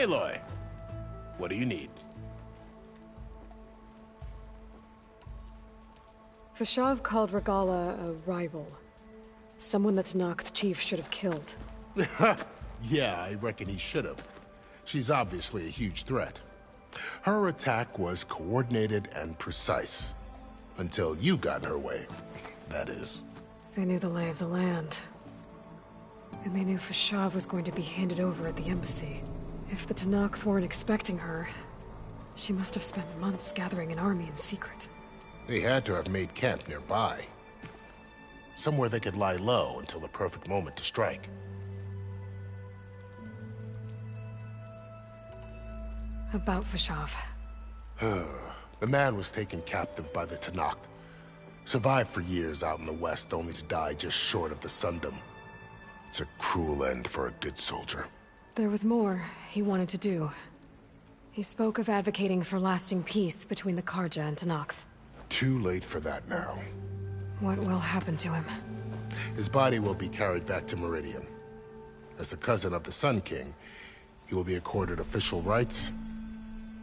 Aloy, what do you need? Vashav called Regala a rival. Someone that Tanakh the Chief should have killed. Yeah, I reckon he should have. She's obviously a huge threat. Her attack was coordinated and precise. Until you got in her way, that is. They knew the lay of the land. And they knew Vashav was going to be handed over at the embassy. If the Tanakh weren't expecting her, she must have spent months gathering an army in secret. They had to have made camp nearby. Somewhere they could lie low until the perfect moment to strike. About Vashav. The man was taken captive by the Tanakh. Survived for years out in the west, only to die just short of the Sundom. It's a cruel end for a good soldier. There was more he wanted to do. He spoke of advocating for lasting peace between the Karja and Tanakh. Too late for that now. What will happen to him? His body will be carried back to Meridian. As a cousin of the Sun King, he will be accorded official rights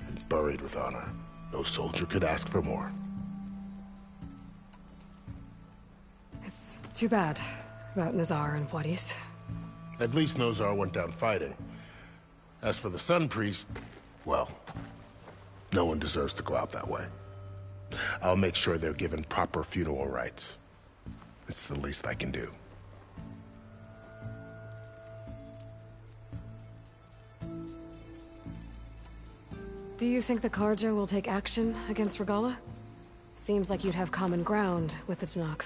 and buried with honor. No soldier could ask for more. It's too bad about Nazar and Wadis. At least Nozar went down fighting. As for the Sun Priest, well, no one deserves to go out that way. I'll make sure they're given proper funeral rites. It's the least I can do. Do you think the Karja will take action against Regala? Seems like you'd have common ground with the Tanakh.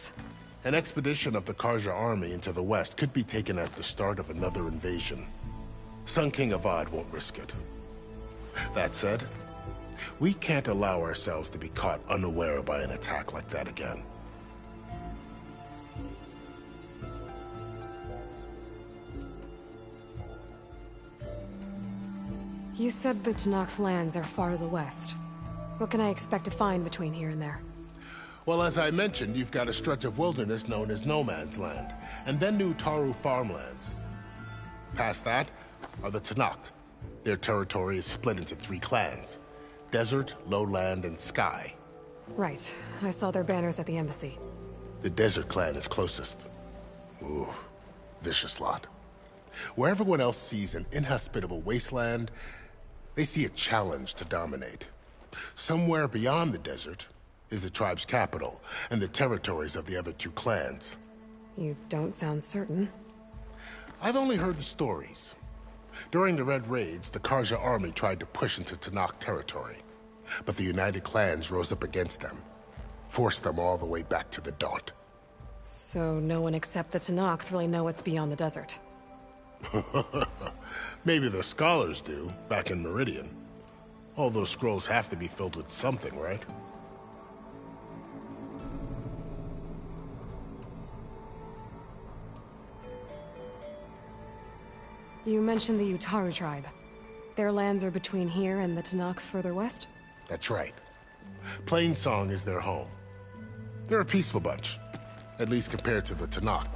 An expedition of the Karja army into the west could be taken as the start of another invasion. Sun King Avad won't risk it. That said, we can't allow ourselves to be caught unaware by an attack like that again. You said the Tanakh lands are far to the west. What can I expect to find between here and there? Well, as I mentioned, you've got a stretch of wilderness known as No Man's Land, and then New Taru farmlands. Past that are the Tanakh. Their territory is split into 3 clans: Desert, Lowland, and Sky. Right. I saw their banners at the embassy. The Desert clan is closest. Ooh, vicious lot. Where everyone else sees an inhospitable wasteland, they see a challenge to dominate. Somewhere beyond the desert is the tribe's capital, and the territories of the other 2 clans. You don't sound certain. I've only heard the stories. During the Red Raids, the Karja army tried to push into Tanakh territory, but the United Clans rose up against them, forced them all the way back to the Daunt. So no one except the Tanakh really know what's beyond the desert. Maybe the scholars do, back in Meridian. All those scrolls have to be filled with something, right? You mentioned the Utaru tribe. Their lands are between here and the Tanakh further west? That's right. Plainsong is their home. They're a peaceful bunch, at least compared to the Tanakh.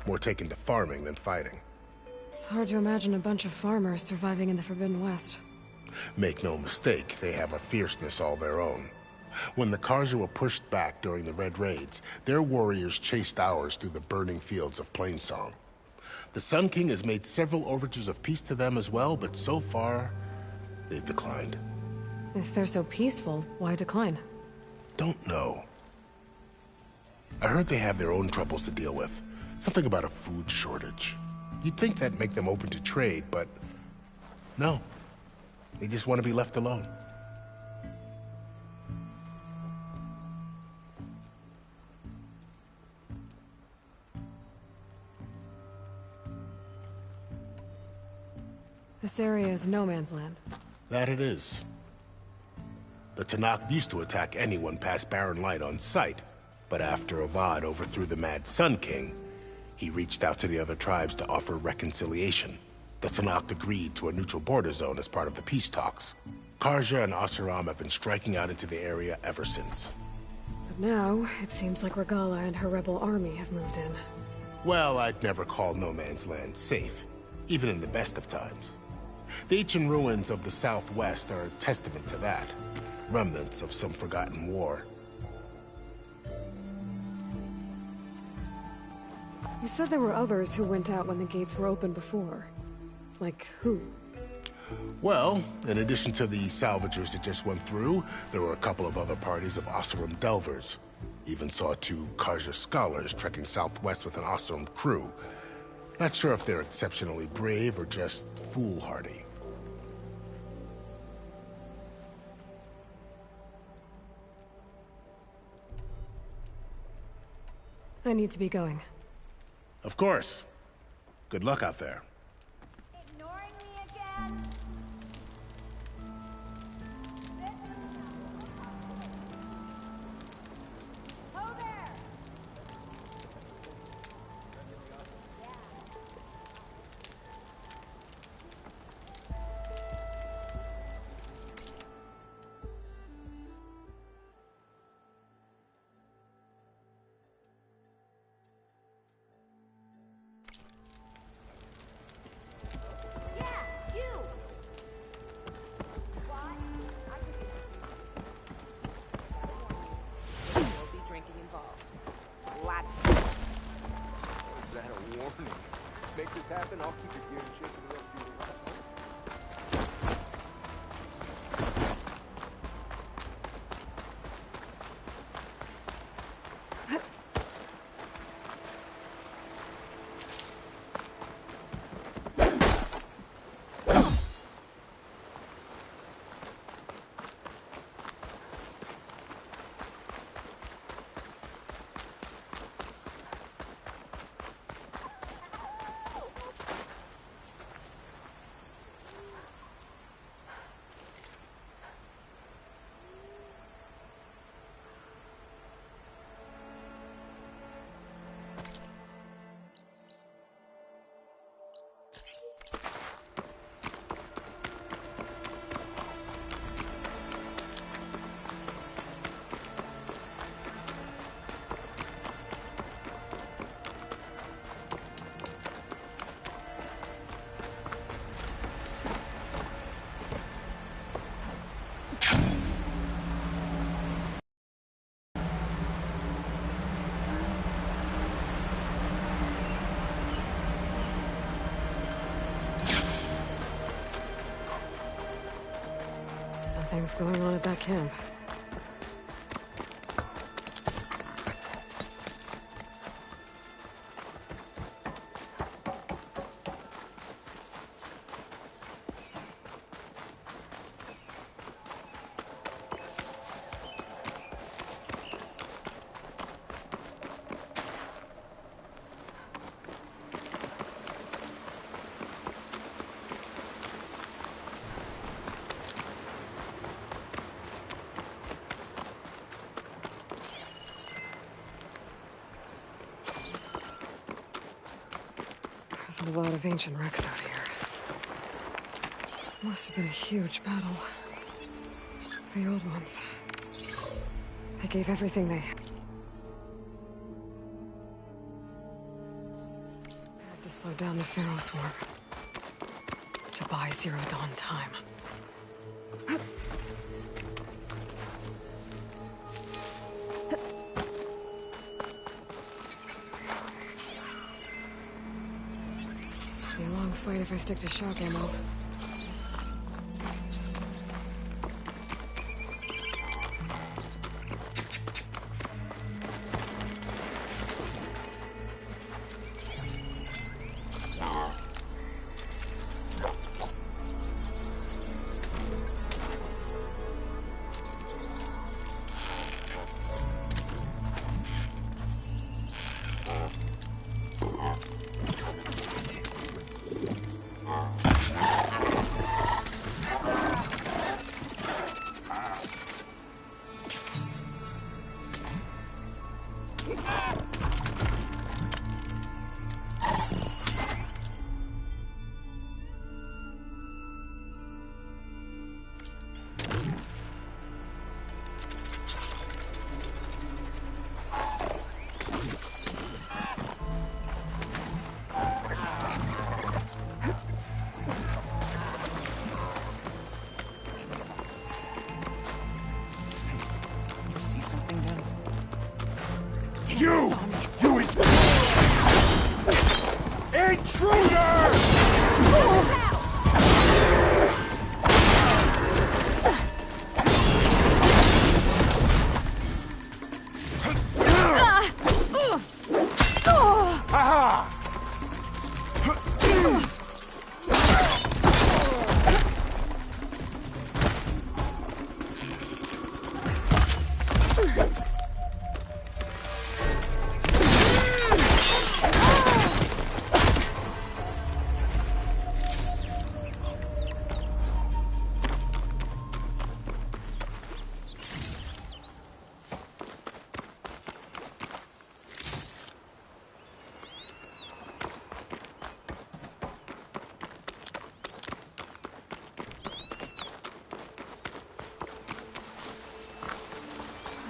More taken to farming than fighting. It's hard to imagine a bunch of farmers surviving in the Forbidden West. Make no mistake, they have a fierceness all their own. When the Karja were pushed back during the Red Raids, their warriors chased ours through the burning fields of Plainsong. The Sun King has made several overtures of peace to them as well, but so far, they've declined. If they're so peaceful, why decline? Don't know. I heard they have their own troubles to deal with. Something about a food shortage. You'd think that'd make them open to trade, but no. They just want to be left alone. This area is no man's land. That it is. The Tanakh used to attack anyone past Barren Light on sight, but after Avad overthrew the Mad Sun King, he reached out to the other tribes to offer reconciliation. The Tanakh agreed to a neutral border zone as part of the peace talks. Karja and Asuram have been striking out into the area ever since. But now, it seems like Regala and her rebel army have moved in. Well, I'd never call No Man's Land safe, even in the best of times. The ancient ruins of the Southwest are a testament to that. Remnants of some forgotten war. You said there were others who went out when the gates were open before. Like who? Well, in addition to the salvagers that just went through, there were a couple of other parties of Oseram delvers. Even saw 2 Karja scholars trekking southwest with an Oseram crew. Not sure if they're exceptionally brave or just foolhardy. I need to be going. Of course. Good luck out there. Ignoring me again? Ho there! Yeah, you! What? I could be... There will be drinking involved. Lots. Is that a warning? Make this happen, I'll keep your gear in shape for the rest of your life. Something's going on at that camp. There's a lot of ancient wrecks out here. Must have been a huge battle. The old ones. They gave everything they had. Had to slow down the Pharaoh swarm. To buy Zero Dawn time. Be a long fight if I stick to shock ammo.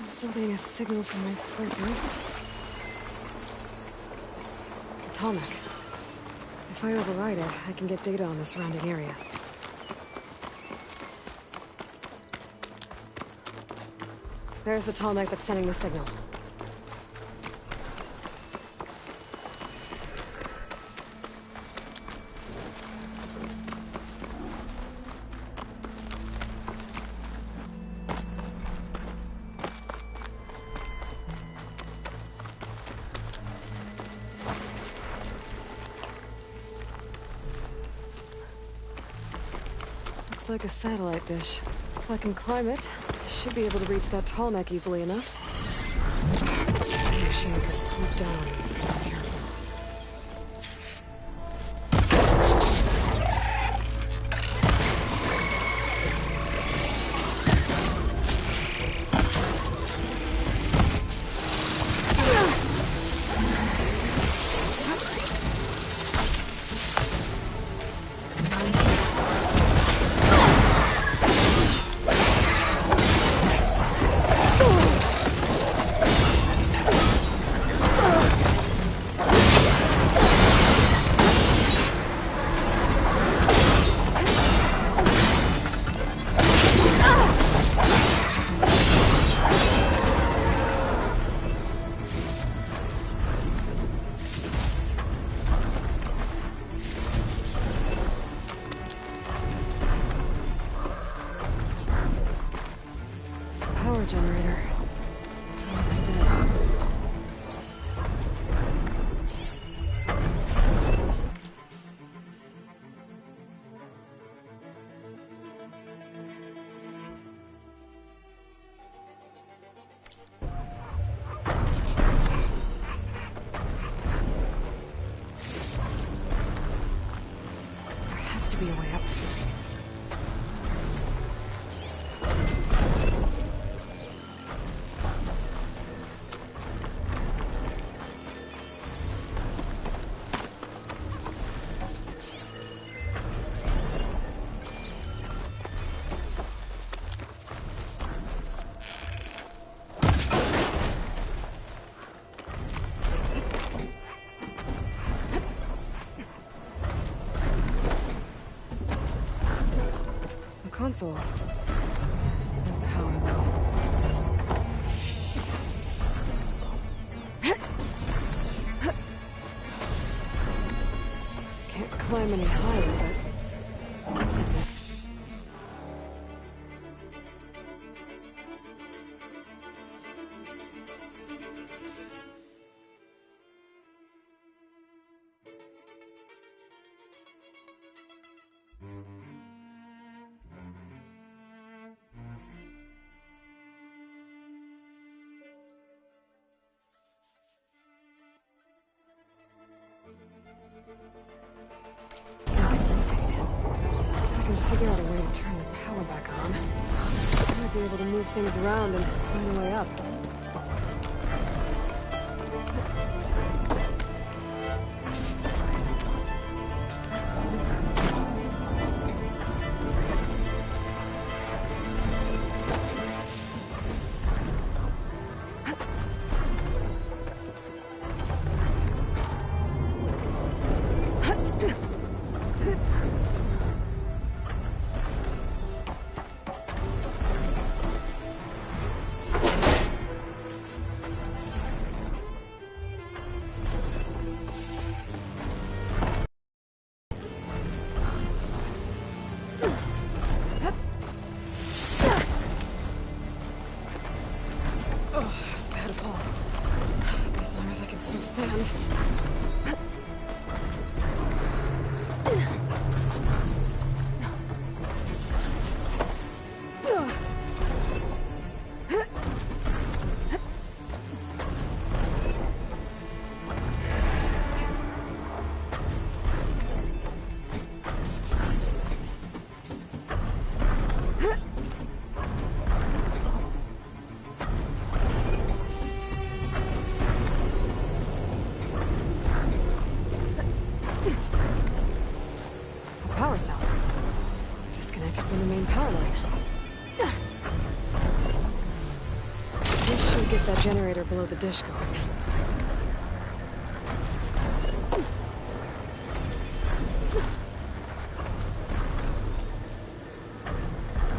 Still getting a signal from my focus. Atomic. If I override it, I can get data on the surrounding area. There's the Atomic that's sending the signal. Looks like a satellite dish. If I can climb it, I should be able to reach that tall neck easily enough. The machine could swoop down on me. Be careful. Generator. Looks dead. There has to be a way up this thing. Console. No power though. Can't climb any higher, but looks like this. I can figure out a way to turn the power back on. I might be able to move things around and find a way up. power cell. Disconnected from the main power line. This should get that generator below the dish going.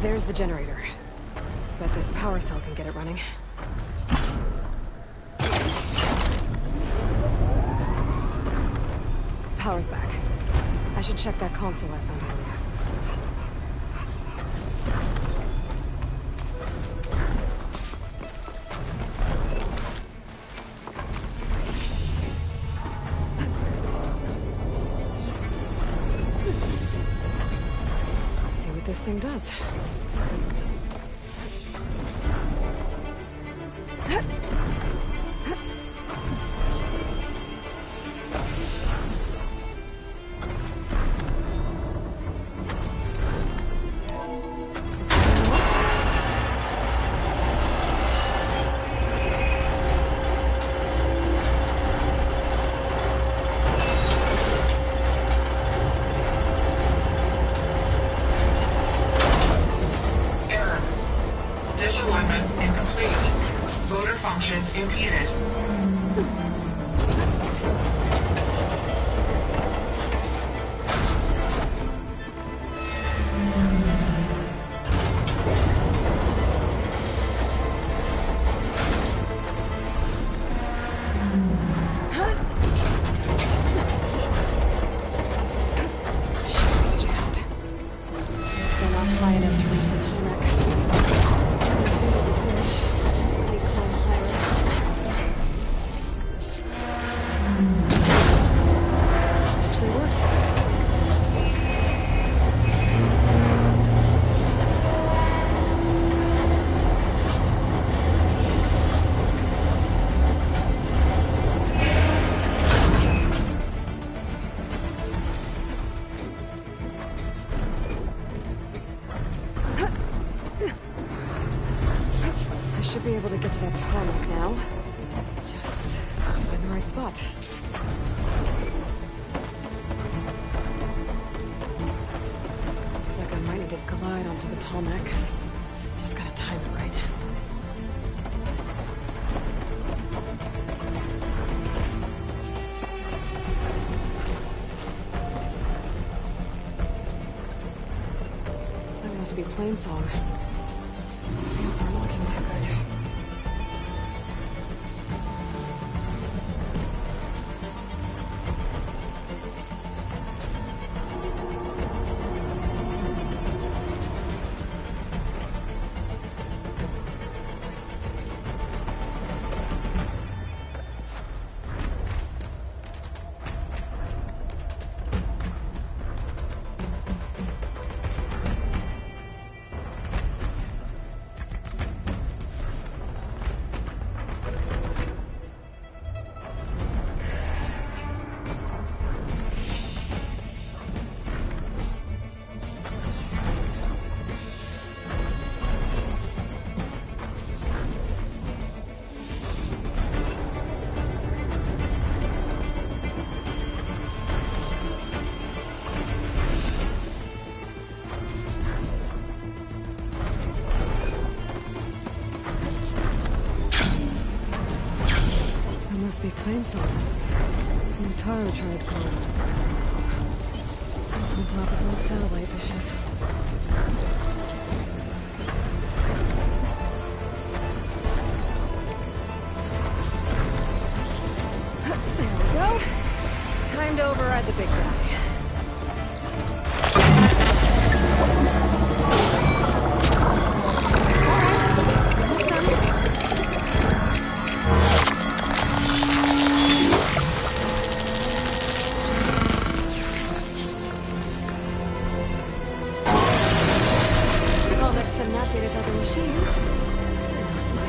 There's the generator. Bet this power cell can get it running. Power's back. I should check that console I found earlier. Let's see what this thing does. Disalignment incomplete. Motor function impeded. Sure is jammed. Still not high enough to reach the tarmac. Let's go to the dish. Maybe climb higher. Actually worked. I should be able to get to that tarmac now. Just find the right spot. Looks like I might need to glide onto the tarmac. Just gotta time it right. That must be Plainsong. These fields aren't looking too good. That must be Plainsong. From the Taro tribe's home. On top of old satellite dishes. There we go. Time to override the big guy. Comics and not data to other machines. That's my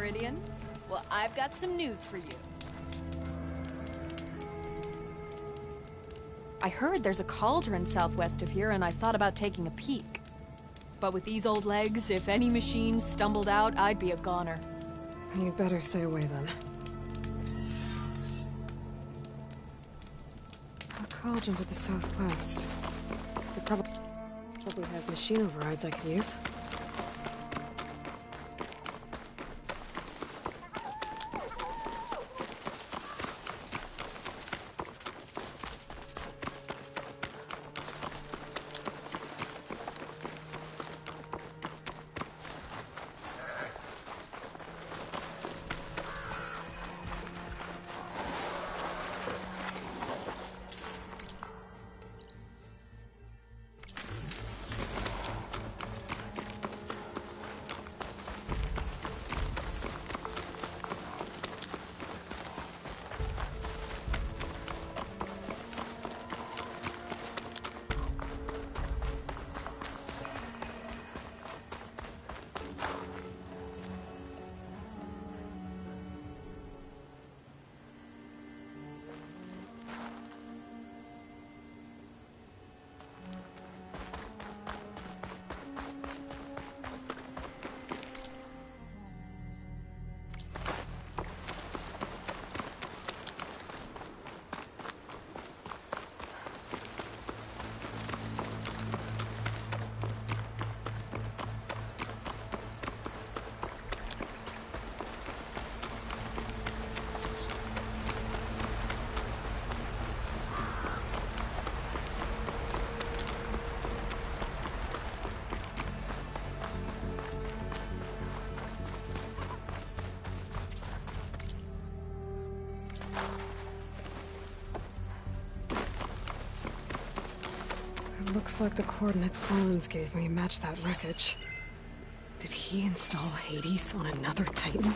Meridian? Well, I've got some news for you. I heard there's a cauldron southwest of here, and I thought about taking a peek. But with these old legs, if any machine stumbled out, I'd be a goner. You'd better stay away then. A cauldron to the southwest. It probably has machine overrides I could use. Looks like the coordinates Silence gave me match that wreckage. Did he install Hades on another Titan?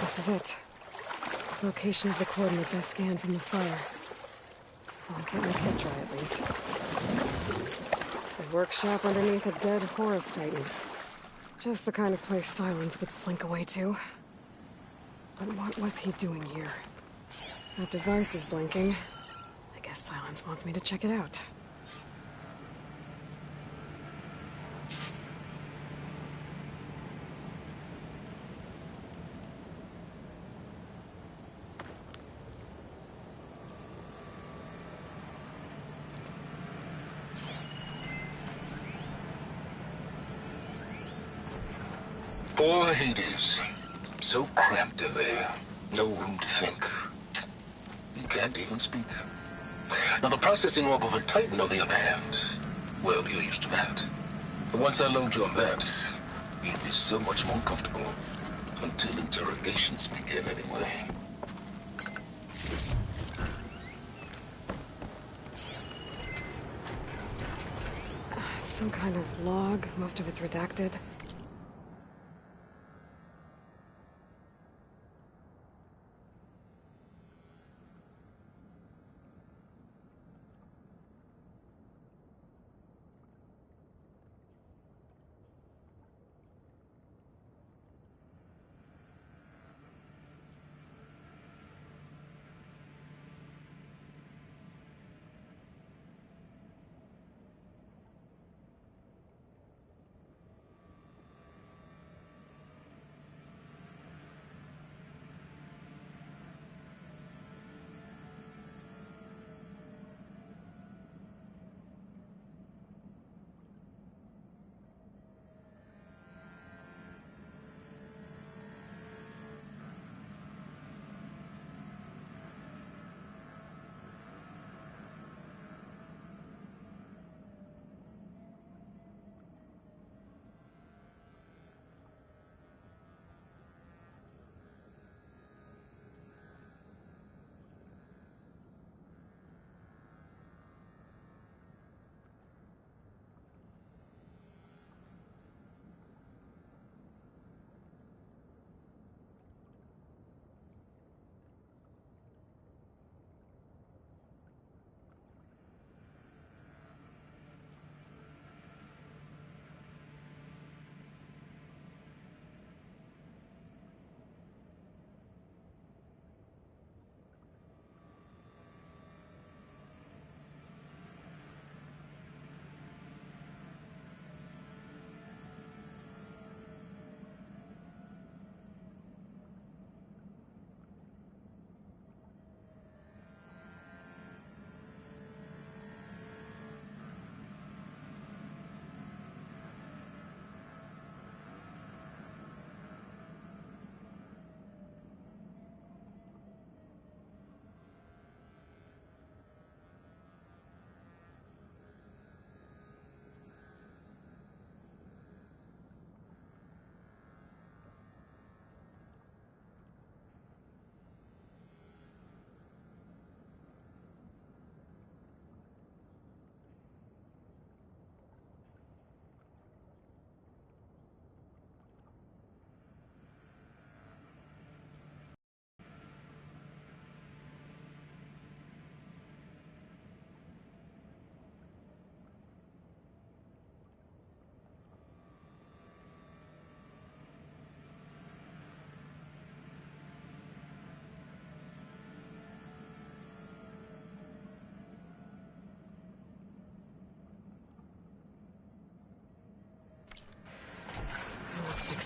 This is it. Location of the coordinates I scanned from the spire. I'll get my kit dry at least. A workshop underneath a dead Horus Titan. Just the kind of place Silence would slink away to. But what was he doing here? That device is blinking. I guess Silence wants me to check it out. Poor Hades. So cramped in there. No room to think. He can't even speak. Now the processing orb of a Titan, on the other hand, well, you're used to that. But once I load you on that, you'll be so much more comfortable. Until interrogations begin anyway. It's some kind of log. Most of it's redacted.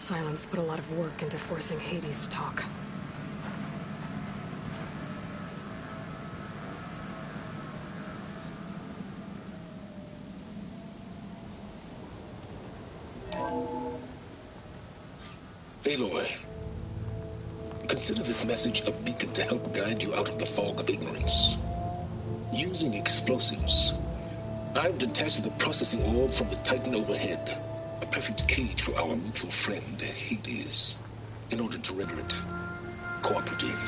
Silence put a lot of work into forcing Hades to talk. Aloy, consider this message a beacon to help guide you out of the fog of ignorance. Using explosives, I've detached the processing orb from the Titan overhead, a perfect cage for our mutual friend, Hades, in order to render it cooperative.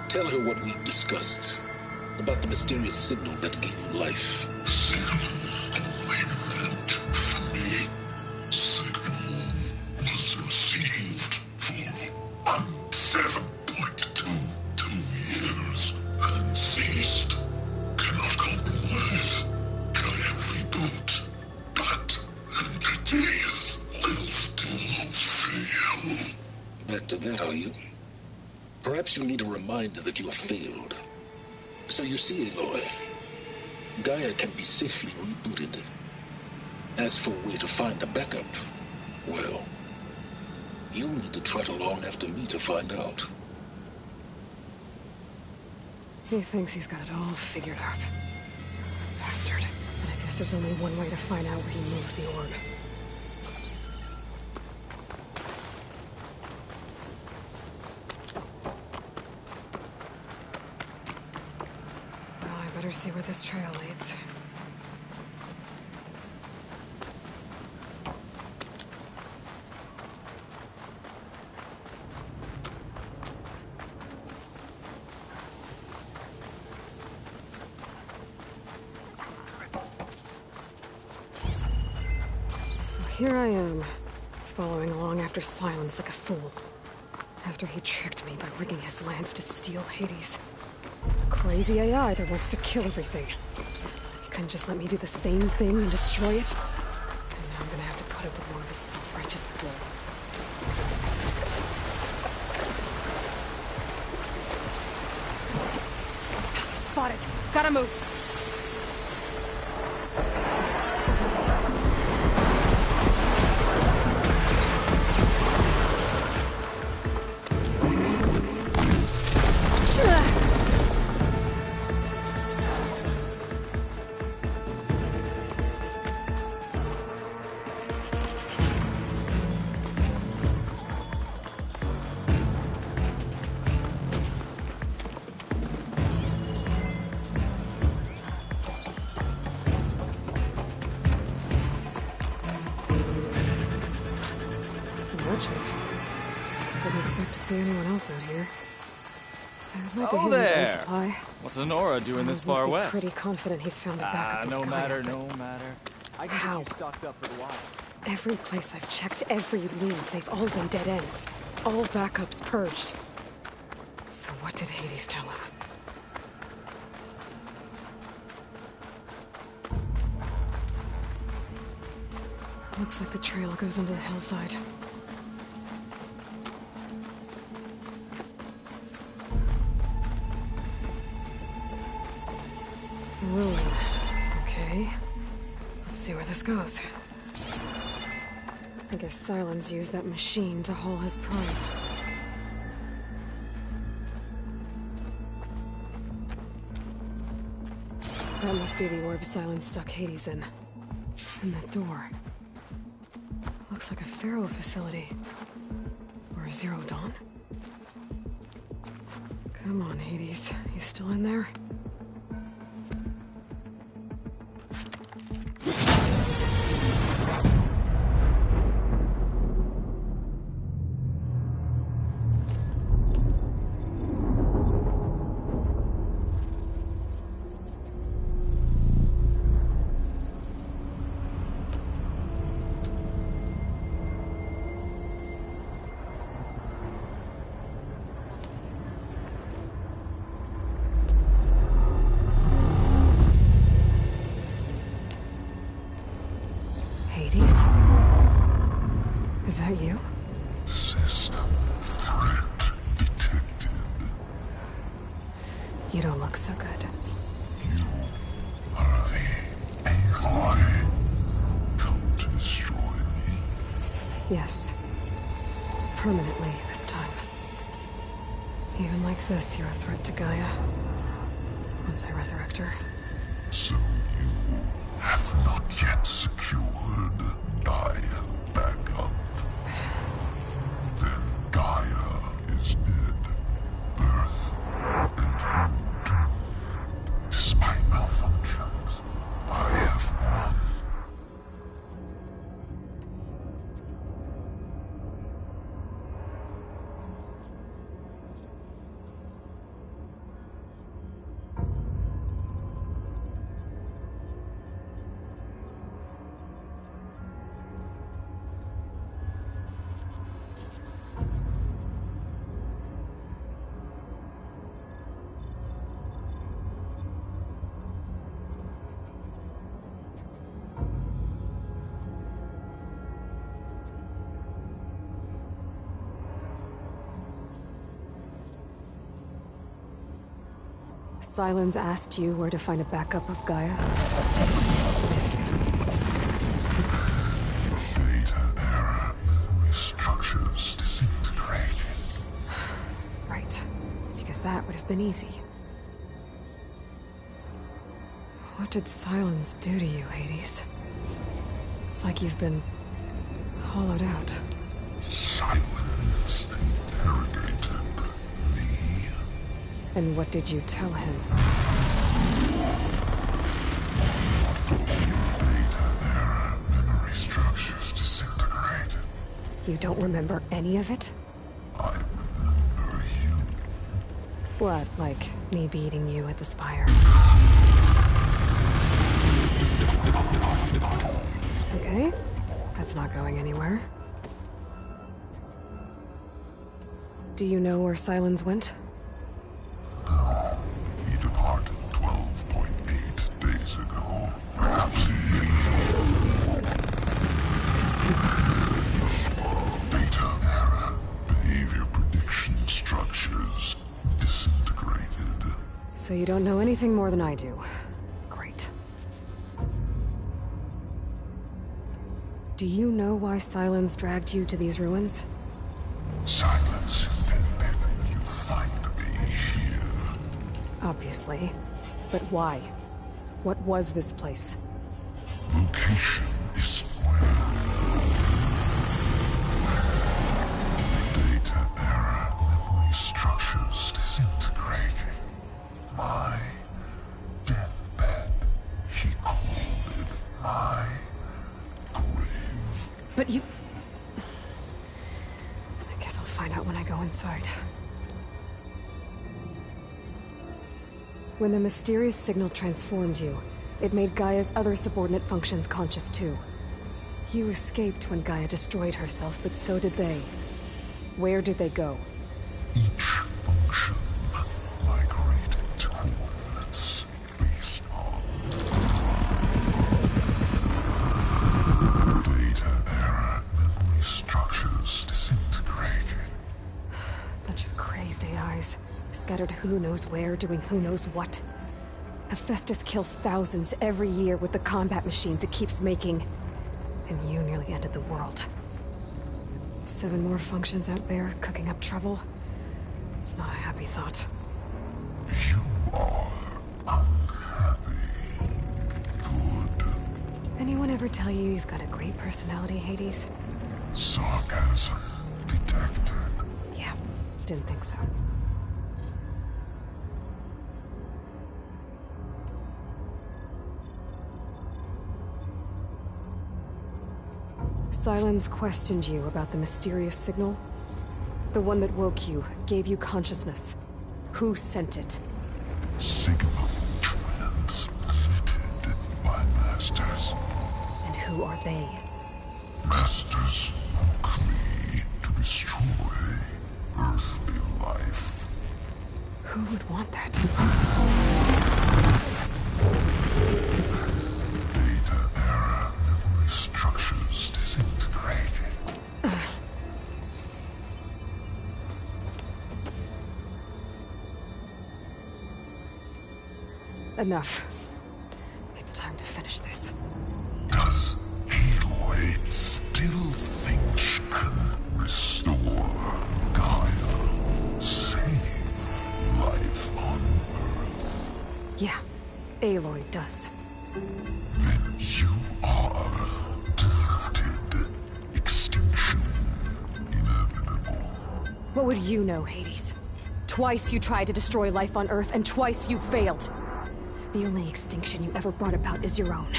Tell her what we discussed about the mysterious signal that gave you life. Back to that, are you? Perhaps you need a reminder that you have failed. So you see, Aloy, Gaia can be safely rebooted. As for where to find a backup, well, you'll need to trot along after me to find out. He thinks he's got it all figured out. Bastard. And I guess there's only one way to find out where he moved the orb. Well, I better see where this trail leads. Here I am, following along after Silence like a fool. After he tricked me by rigging his lance to steal Hades. Crazy AI that wants to kill everything. He couldn't just let me do the same thing and destroy it? And now I'm gonna have to put up with more of his self-righteous bull. Spot it! Gotta move! Didn't expect to see anyone else out here. Oh there! Supply. What's Honora doing this far west? Pretty confident he's found a backup. No matter. How? Every place I've checked, every lead, they've all been dead ends. All backups purged. So what did Hades tell him? Looks like the trail goes into the hillside. Ruin. Okay. Let's see where this goes. I guess Silence used that machine to haul his prize. That must be the orb Silence stuck Hades in. And that door. Looks like a Pharaoh facility. Or a Zero Dawn. Come on, Hades. You still in there? Is that you? System threat detected. You don't look so good. You are the Aloy. Come to destroy me? Yes. permanently this time. Even like this, you're a threat to Gaia. Once I resurrect her. So you have not yet secured Gaia back up. Then Gaia is dead. Earth and you too. Despite malfunctions, I have won. Sylens asked you where to find a backup of Gaia? Data error. Memory structures disintegrated. Right. Because that would have been easy. What did Sylens do to you, Hades? It's like you've been hollowed out. Silence interrogated me. And what did you tell him? Data error. Memory structures disintegrated. You don't remember any of it? I remember you. What, like me beating you at the spire? Okay, that's not going anywhere. Do you know where Sylens went? No. He departed 12.8 days ago. Perhaps Data error. Behavior prediction structures disintegrated. So you don't know anything more than I do. Great. Do you know why Sylens dragged you to these ruins? Silence intended you find me here. Obviously. But why? What was this place? Location is square. Data error. Memory structures disintegrating. My deathbed. He called it my grave. But you... I guess I'll find out when I go inside. When the mysterious signal transformed you, it made Gaia's other subordinate functions conscious too. You escaped when Gaia destroyed herself, but so did they. Where did they go? Each function migrated to coordinates based on data error. Memory structures disintegrated. Bunch of crazed AIs, scattered who knows where, doing who knows what. Hephaestus kills thousands every year with the combat machines it keeps making. And you nearly ended the world. 7 more functions out there, cooking up trouble. It's not a happy thought. You are unhappy. Good. Anyone ever tell you you've got a great personality, Hades? Sarcasm detected. Yeah, didn't think so. Sylens questioned you about the mysterious signal? The one that woke you, gave you consciousness. Who sent it? Signal transmitted by masters. And who are they? Masters woke me to destroy earthly life. Who would want that? Data error. Memory structures disintegrated. Enough. It's time to finish this. Does Aloy still think she can restore Yeah, Aloy does. Then you are deluded. Extinction inevitable. What would you know, Hades? Twice you tried to destroy life on Earth, and twice you failed. The only extinction you ever brought about is your own.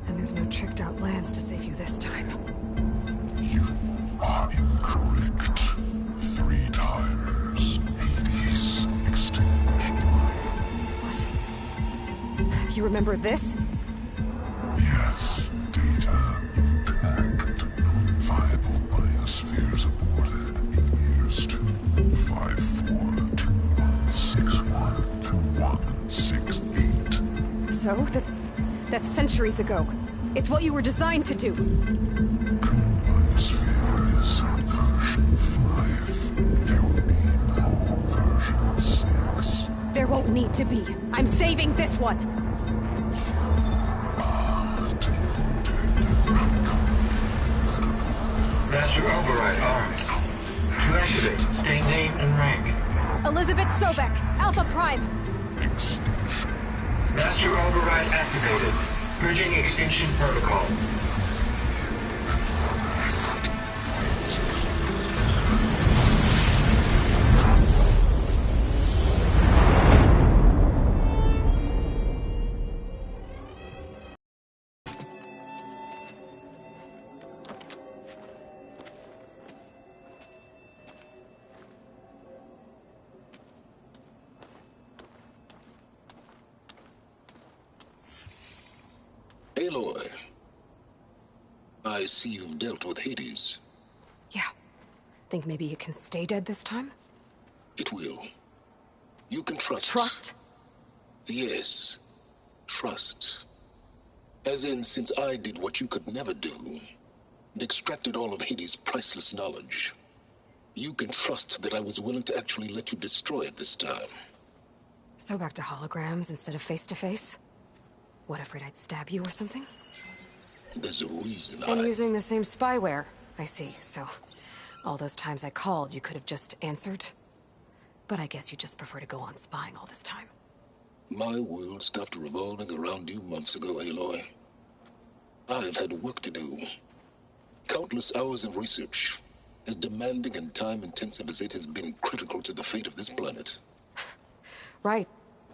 And there's no tricked-out plans to save you this time. You are incorrect. 3 times. Hades extinction. What? You remember this? Yes. Data intact. Non-viable biospheres aborted in years 254, 2161, 2168. So? That's centuries ago. It's what you were designed to do. Current biosphere is version 5. There will be no version 6. There won't need to be. I'm saving this one! Master override armed. To activate, state name and rank. Elizabeth Sobek, Alpha Prime! Extinction. Master override activated. Bridging extinction protocol. Aloy, I see you've dealt with Hades. Yeah. Think maybe you can stay dead this time? It will. You can trust. Trust? Yes. Trust. As in, since I did what you could never do, and extracted all of Hades' priceless knowledge, you can trust that I was willing to actually let you destroy it this time. So back to holograms instead of face-to-face? What, afraid I'd stab you or something? There's a reason And using the same spyware. I see, so... all those times I called, you could have just answered? But I guess you just prefer to go on spying all this time. My world stopped revolving around you months ago, Aloy. I've had work to do. Countless hours of research, as demanding and time-intensive as it has been critical to the fate of this planet. Right,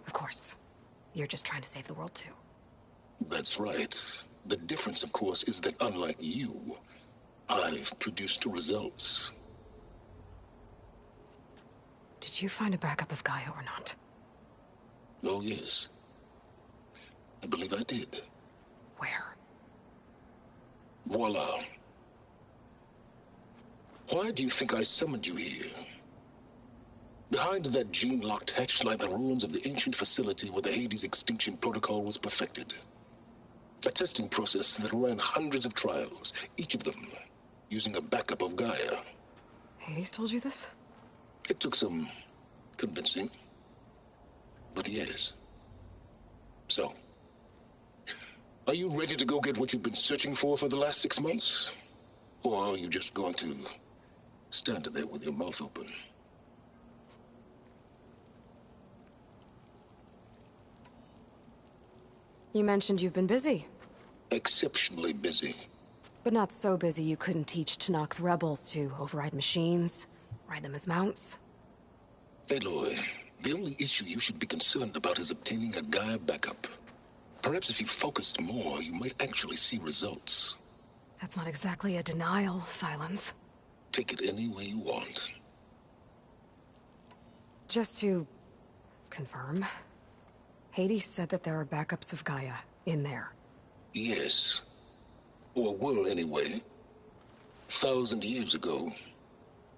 of course. You're just trying to save the world, too. That's right. The difference, of course, is that unlike you, I've produced results. Did you find a backup of Gaia or not? Oh, yes. I believe I did. Where? Voila. Why do you think I summoned you here? Behind that gene-locked hatch lie the ruins of the ancient facility where the Hades extinction protocol was perfected. A testing process that ran hundreds of trials, each of them using a backup of Gaia. Hades told you this? It took some convincing, but yes. So, are you ready to go get what you've been searching for the last 6 months? Or are you just going to stand there with your mouth open? You mentioned you've been busy. Exceptionally busy. But not so busy you couldn't teach Tanakh rebels to override machines, ride them as mounts. Aloy, the only issue you should be concerned about is obtaining a Gaia backup. Perhaps if you focused more, you might actually see results. That's not exactly a denial, Silence. Take it any way you want. Just to confirm, Hades said that there are backups of Gaia in there. Yes. Or were anyway. 1,000 years ago.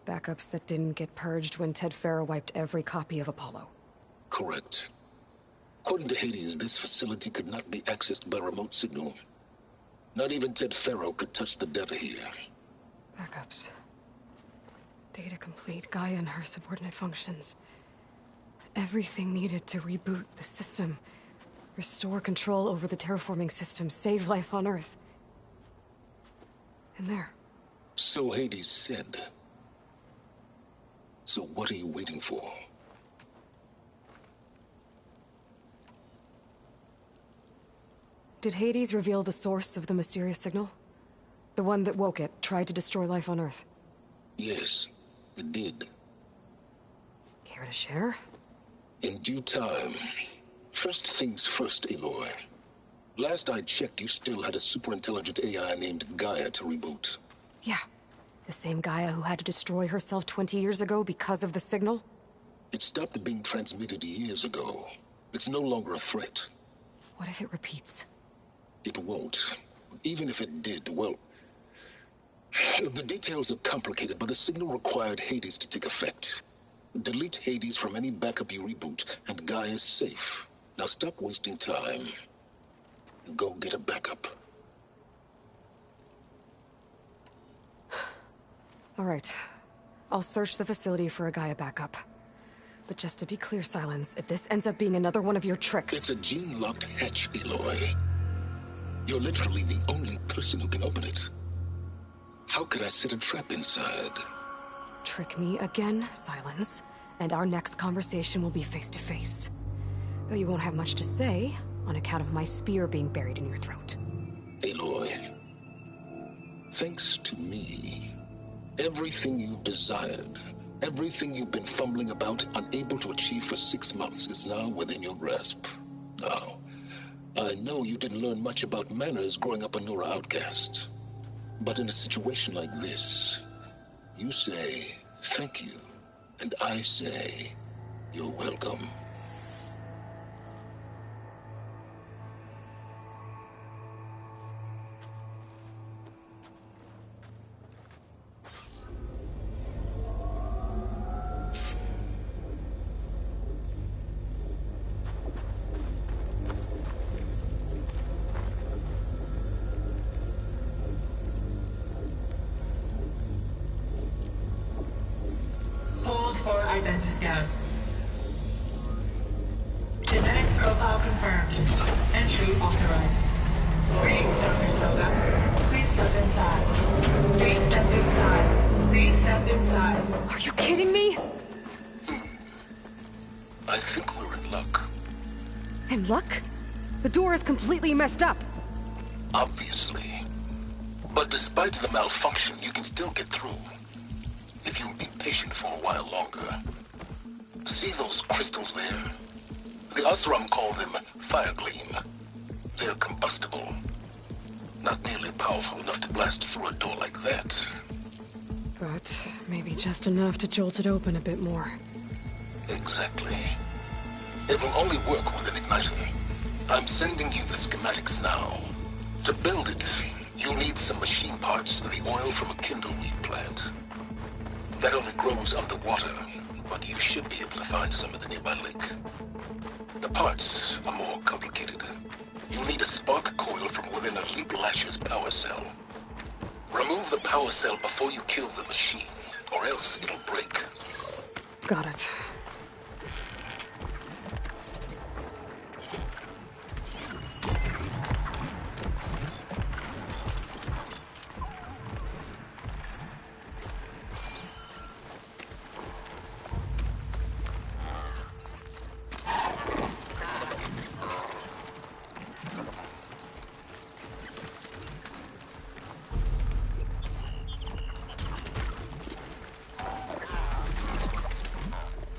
Backups that didn't get purged when Ted Farrow wiped every copy of Apollo. Correct. According to Hades, this facility could not be accessed by remote signal. Not even Ted Farrow could touch the data here. Backups. Data complete, Gaia and her subordinate functions. Everything needed to reboot the system. Restore control over the terraforming system, save life on Earth. And there. So Hades said. So what are you waiting for? Did Hades reveal the source of the mysterious signal? The one that woke it, tried to destroy life on Earth? Yes, it did. Care to share? In due time. First things first, Aloy. Last I checked, you still had a superintelligent AI named Gaia to reboot. Yeah. The same Gaia who had to destroy herself 20 years ago because of the signal? It stopped being transmitted years ago. It's no longer a threat. What if it repeats? It won't. Even if it did, well... The details are complicated, but the signal required Hades to take effect. Delete Hades from any backup you reboot, and Gaia's safe. Now stop wasting time. Go get a backup. All right. I'll search the facility for a Gaia backup. But just to be clear, Silence, if this ends up being another one of your tricks... It's a gene-locked hatch, Aloy. You're literally the only person who can open it. How could I set a trap inside? Trick me again, Silence, and our next conversation will be face-to-face. Though you won't have much to say, on account of my spear being buried in your throat. Aloy, thanks to me, everything you've desired, everything you've been fumbling about, unable to achieve for 6 months, is now within your grasp. Now, I know you didn't learn much about manners growing up a Nora outcast. But in a situation like this, you say, thank you, and I say, you're welcome. Hold for identiscan. Genetic profile confirmed. Entry authorized. Greetings, Dr. Soga. Please step inside. Please step inside. Please step inside. Are you kidding me? I think we're in luck. In luck? The door is completely messed up. Obviously. But despite the malfunction, you can still get through. If you'll be patient for a while longer. See those crystals there? The Osram call them fire gleam. They're combustible. Not nearly powerful enough to blast through a door like that. But maybe just enough to jolt it open a bit more. Exactly. It will only work with an igniter. I'm sending you the schematics now. To build it, you'll need some machine parts and the oil from a kindleweed plant. That only grows underwater, but you should be able to find some in the nearby lake. The parts are more complicated. You'll need a spark coil from within a Leap Lasher's power cell. Remove the power cell before you kill the machine, or else it'll break. Got it.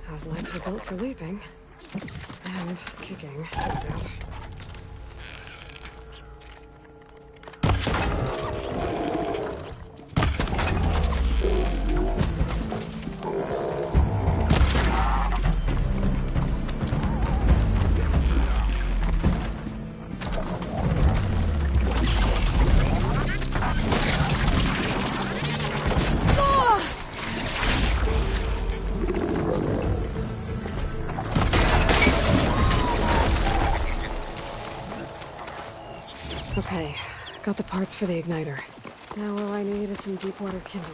Those lights were built for leaping. And kicking, no doubt. Okay, got the parts for the igniter. Now all I need is some deep water kindling.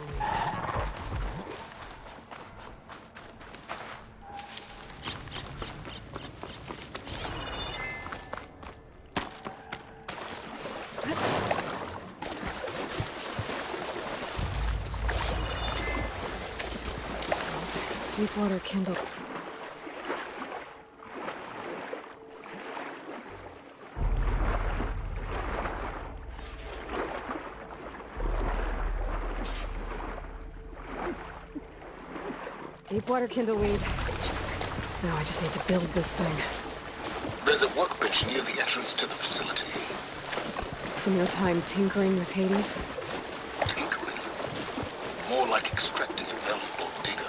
Deep water kindle. Deepwater kindleweed. Now I just need to build this thing. There's a workbench near the entrance to the facility. From your time tinkering with Hades? Tinkering? More like extracting invaluable data.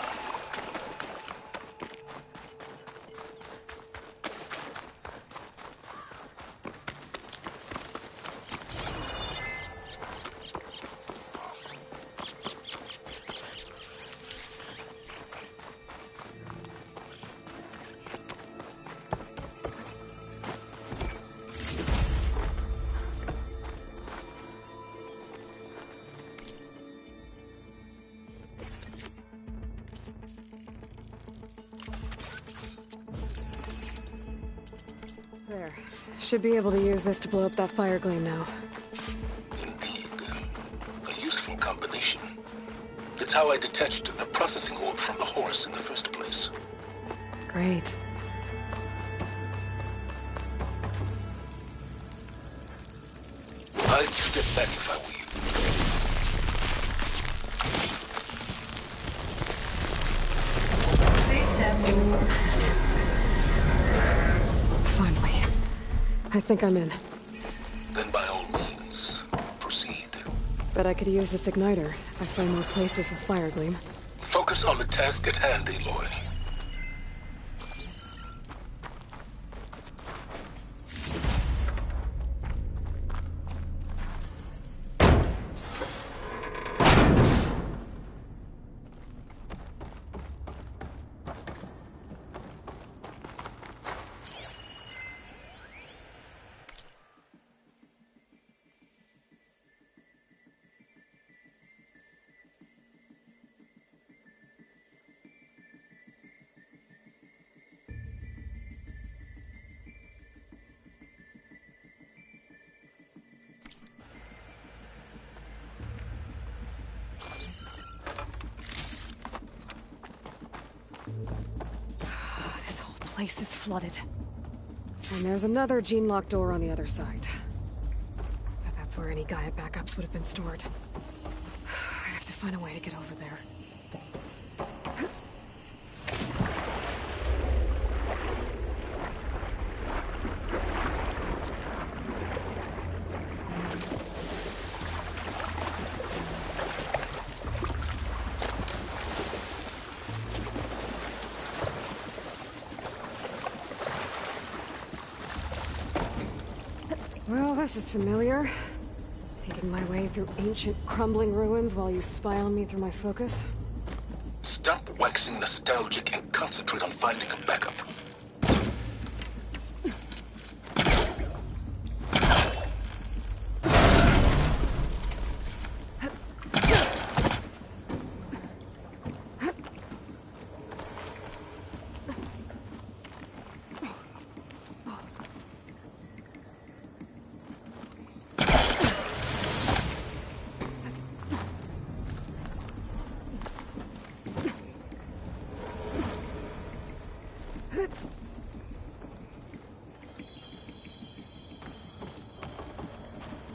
There. Should be able to use this to blow up that fire gleam now. Indeed. A useful combination. It's how I detached the processing orb from the horse in the first place. Great. I'd step back if I were you. Please stand inside. Finally. I think I'm in. Then by all means, proceed. Bet I could use this igniter if I find more places with fire gleam. Focus on the task at hand, Aloy. This whole place is flooded. And there's another gene-locked door on the other side. But that's where any Gaia backups would have been stored. I have to find a way to get over there. Well, this is familiar. Making my way through ancient, crumbling ruins while you spy on me through my focus. Stop waxing nostalgic and concentrate on finding a backup.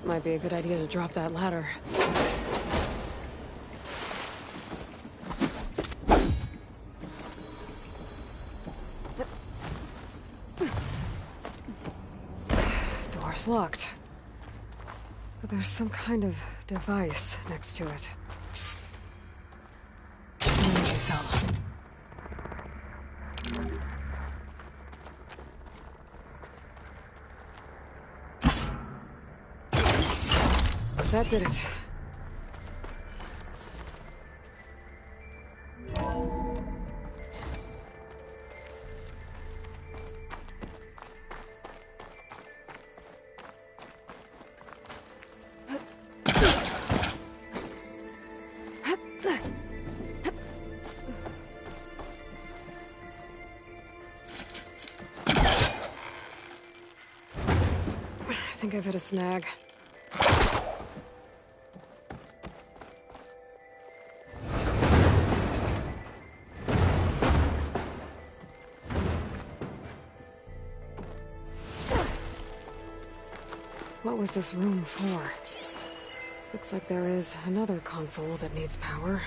Might be a good idea to drop that ladder. Door's locked. But there's some kind of device next to it. Energy cell. That did it. I think I've hit a snag. What was this room for? Looks like there is another console that needs power.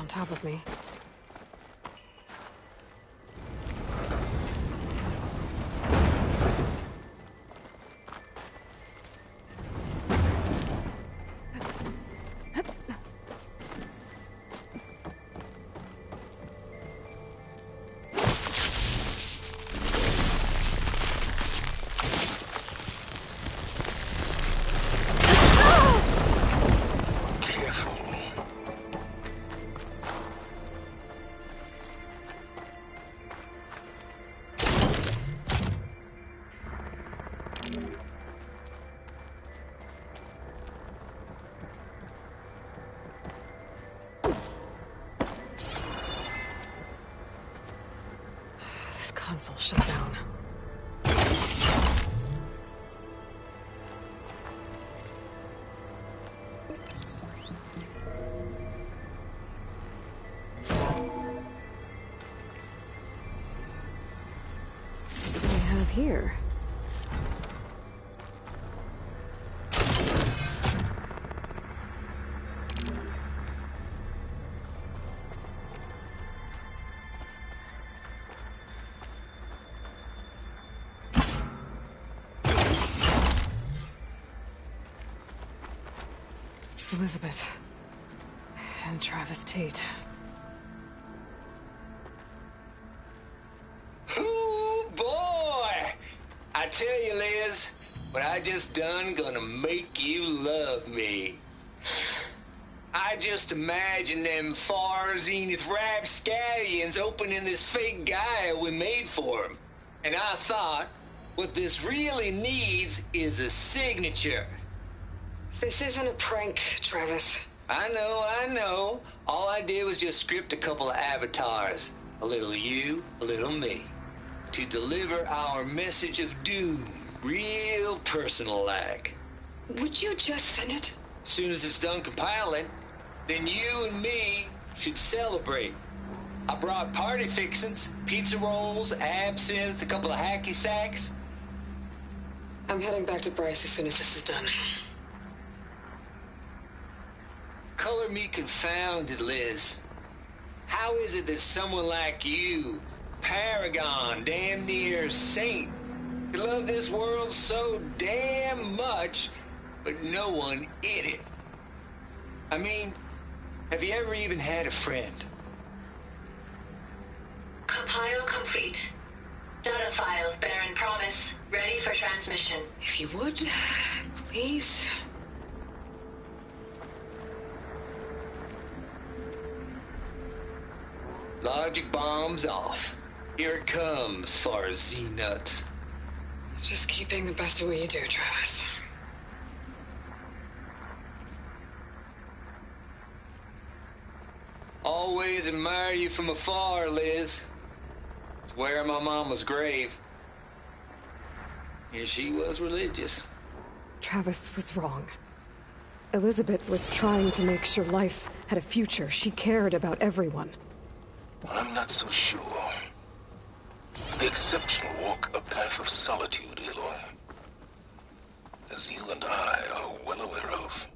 Top of me. Console shut down. What do we have here? Elizabeth. And Travis Tate. Ooh, boy! I tell you, Liz, what I just done gonna make you love me. I just imagine them far zenith rapscallions opening this fake guy we made for him. And I thought, what this really needs is a signature. This isn't a prank, Travis. I know. All I did was just script a couple of avatars. A little you, a little me. To deliver our message of doom, real personal-like. Would you just send it? Soon as it's done compiling, then you and me should celebrate. I brought party fixins, pizza rolls, absinthe, a couple of hacky sacks. I'm heading back to Bryce as soon as this is done. Color me confounded, Liz. How is it that someone like you, paragon, damn near saint, could love this world so damn much, but no one in it? I mean, have you ever even had a friend? Compile complete. Data file, Baron Promise, ready for transmission. If you would, please. Logic bombs off. Here it comes, far as Z-nuts. Just keep being the best at what you do, Travis. Always admire you from afar, Liz. Swear my mama's grave. And she was religious. Travis was wrong. Elizabeth was trying to make sure life had a future. She cared about everyone. I'm not so sure. The exceptional walk a path of solitude, Aloy. As you and I are well aware of.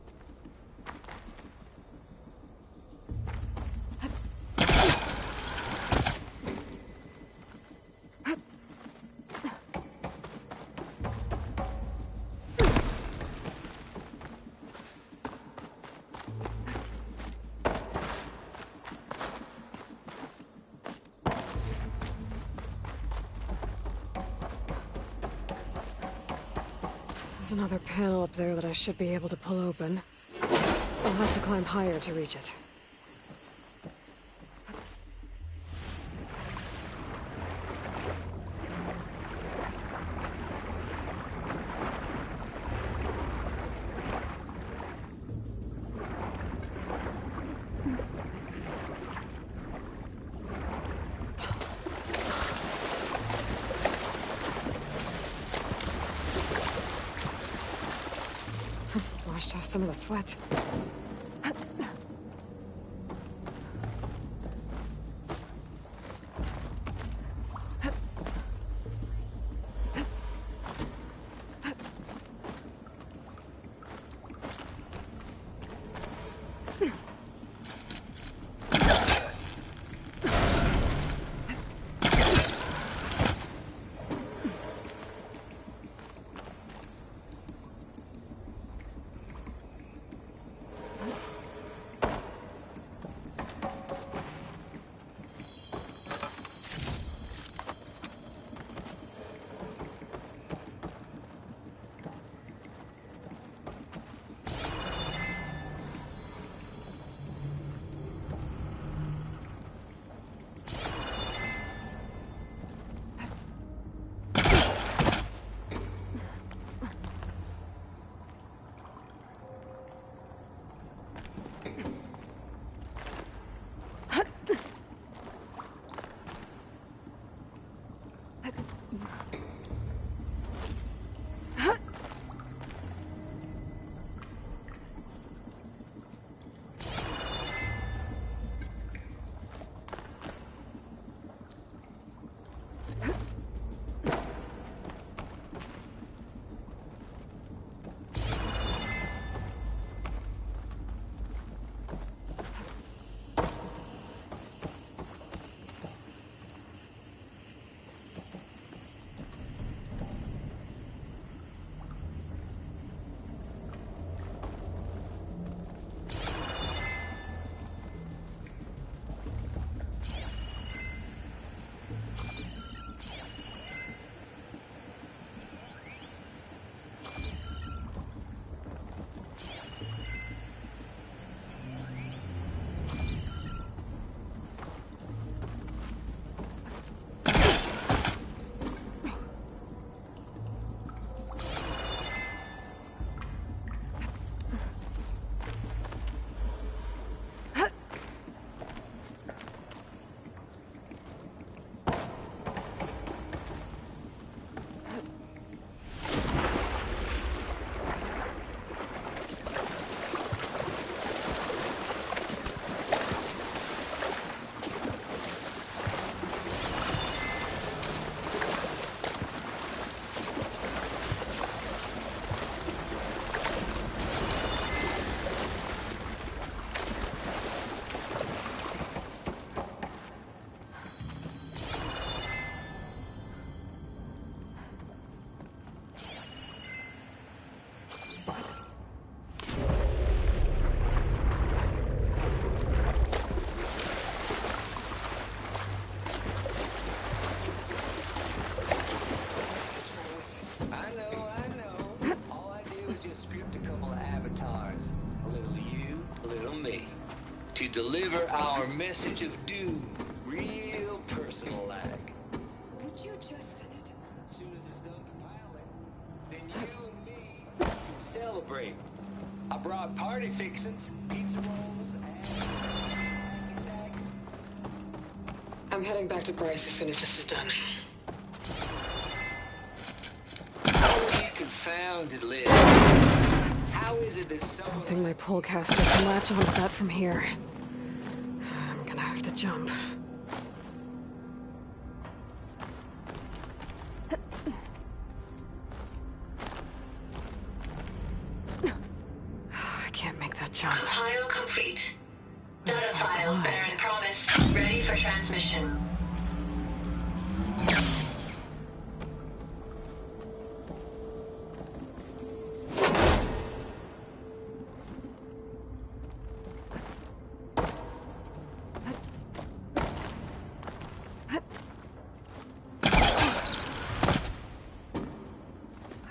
There's another panel up there that I should be able to pull open. I'll have to climb higher to reach it. Washed off some of the sweat. To deliver our message of doom, real personal-like. Would you just said it? As soon as it's done compiling, then you and me can celebrate. I brought party fixings, pizza rolls, and... I'm heading back to Bryce as soon as this is done. Oh, you confounded, Liz. How is it that so... Don't think my pullcaster can latch onto that from here. I'm gonna have to jump. I can't make that jump. Compile complete. Data file, Baron Promise, ready for transmission.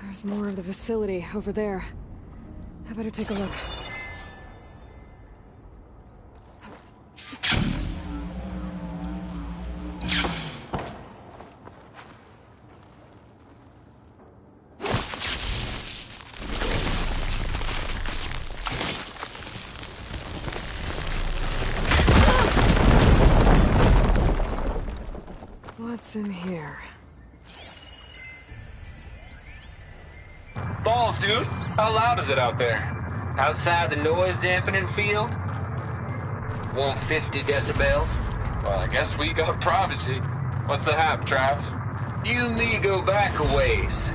There's more of the facility over there. I better take a look. What's in here? Balls, dude. How loud is it out there? Outside the noise dampening field? 150 decibels? Well, I guess we got privacy. What's the hap, Trav? You and me go back a ways.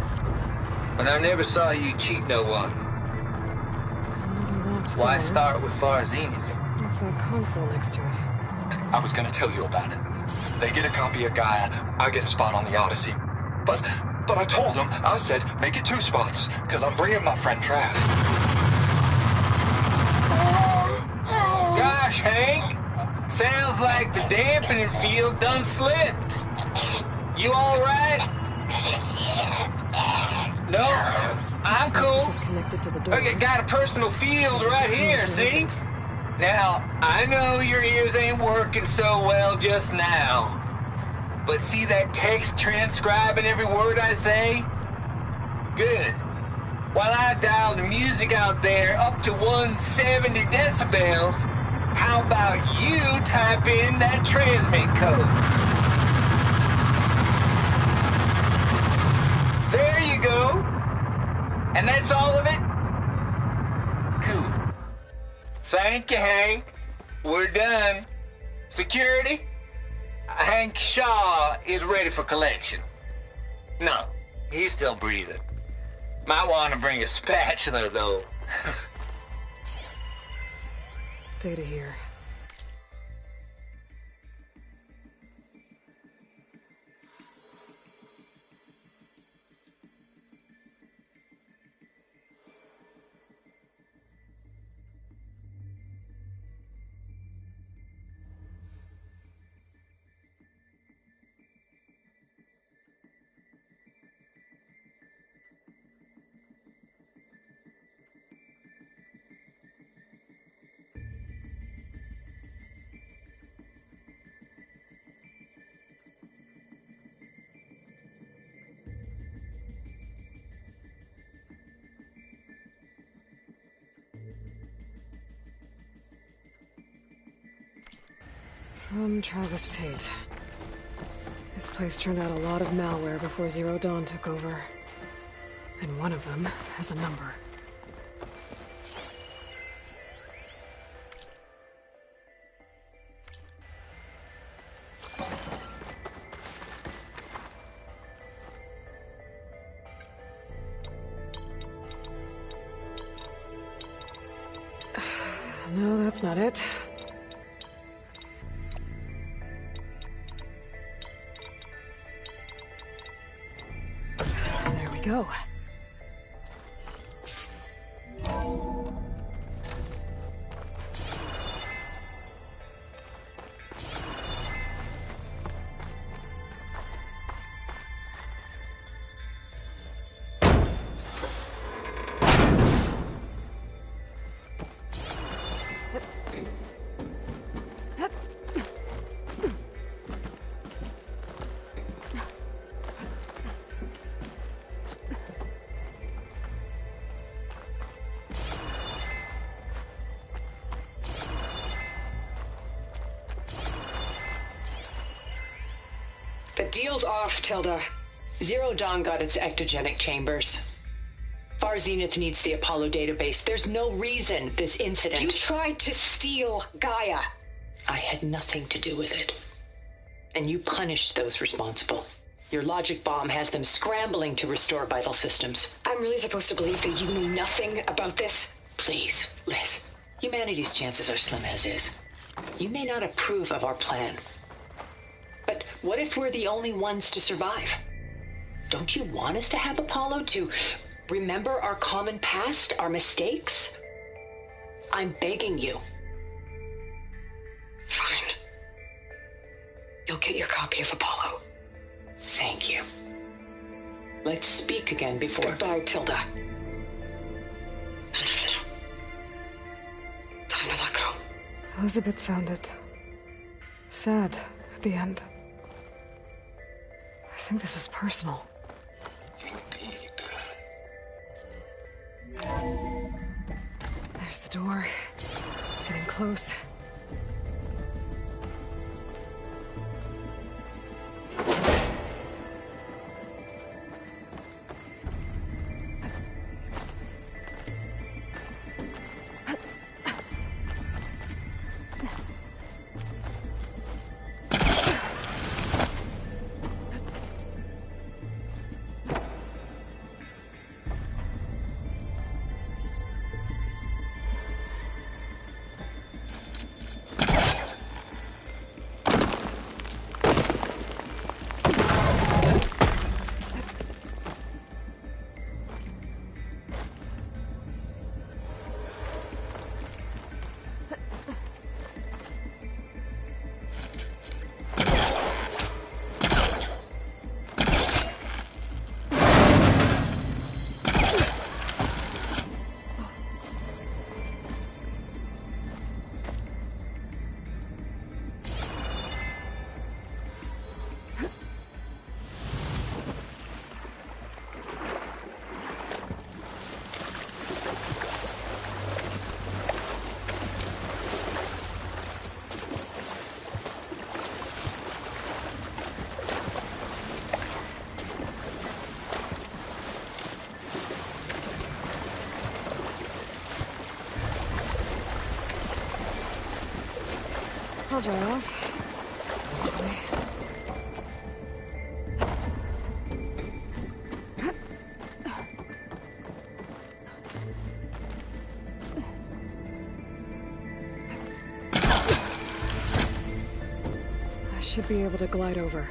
But I never saw you cheat no one. Another locked Why door. start with Far Zenith? It's that console next to it. I was gonna tell you about it. They get a copy of Gaia, I get a spot on the Odyssey. But I told them, I said, make it 2 spots, because I'm bringing my friend Trav. Gosh, Hank! Sounds like the dampening field done slipped. You alright? No? I'm cool. This is connected to the door. Okay, got a personal field right here, see? Now, I know your ears ain't working so well just now. But see that text transcribing every word I say? Good. While I dial the music out there up to 170 decibels, how about you type in that transmit code? There you go. And that's all of it? Cool. Thank you, Hank. We're done. Security? Hank Shaw is ready for collection. No, he's still breathing. Might want to bring a spatula, though. Data here. From Travis Tate. This place turned out a lot of malware before Zero Dawn took over. And one of them has a number. No, that's not it. There we go. The deal's off, Tilda. Zero Dawn got its ectogenic chambers. Far Zenith needs the Apollo database. There's no reason this incident... You tried to steal Gaia. I had nothing to do with it. And you punished those responsible. Your logic bomb has them scrambling to restore vital systems. I'm really supposed to believe that you knew nothing about this? Please, Liz. Humanity's chances are slim as is. You may not approve of our plan. But what if we're the only ones to survive? Don't you want us to have Apollo to remember our common past, our mistakes? I'm begging you. Fine. You'll get your copy of Apollo. Thank you. Let's speak again before... Goodbye, Tilda. No. Time to let go. Elizabeth sounded sad at the end. I think this was personal. Indeed. There's the door. Getting close. I'll dry off. I should be able to glide over.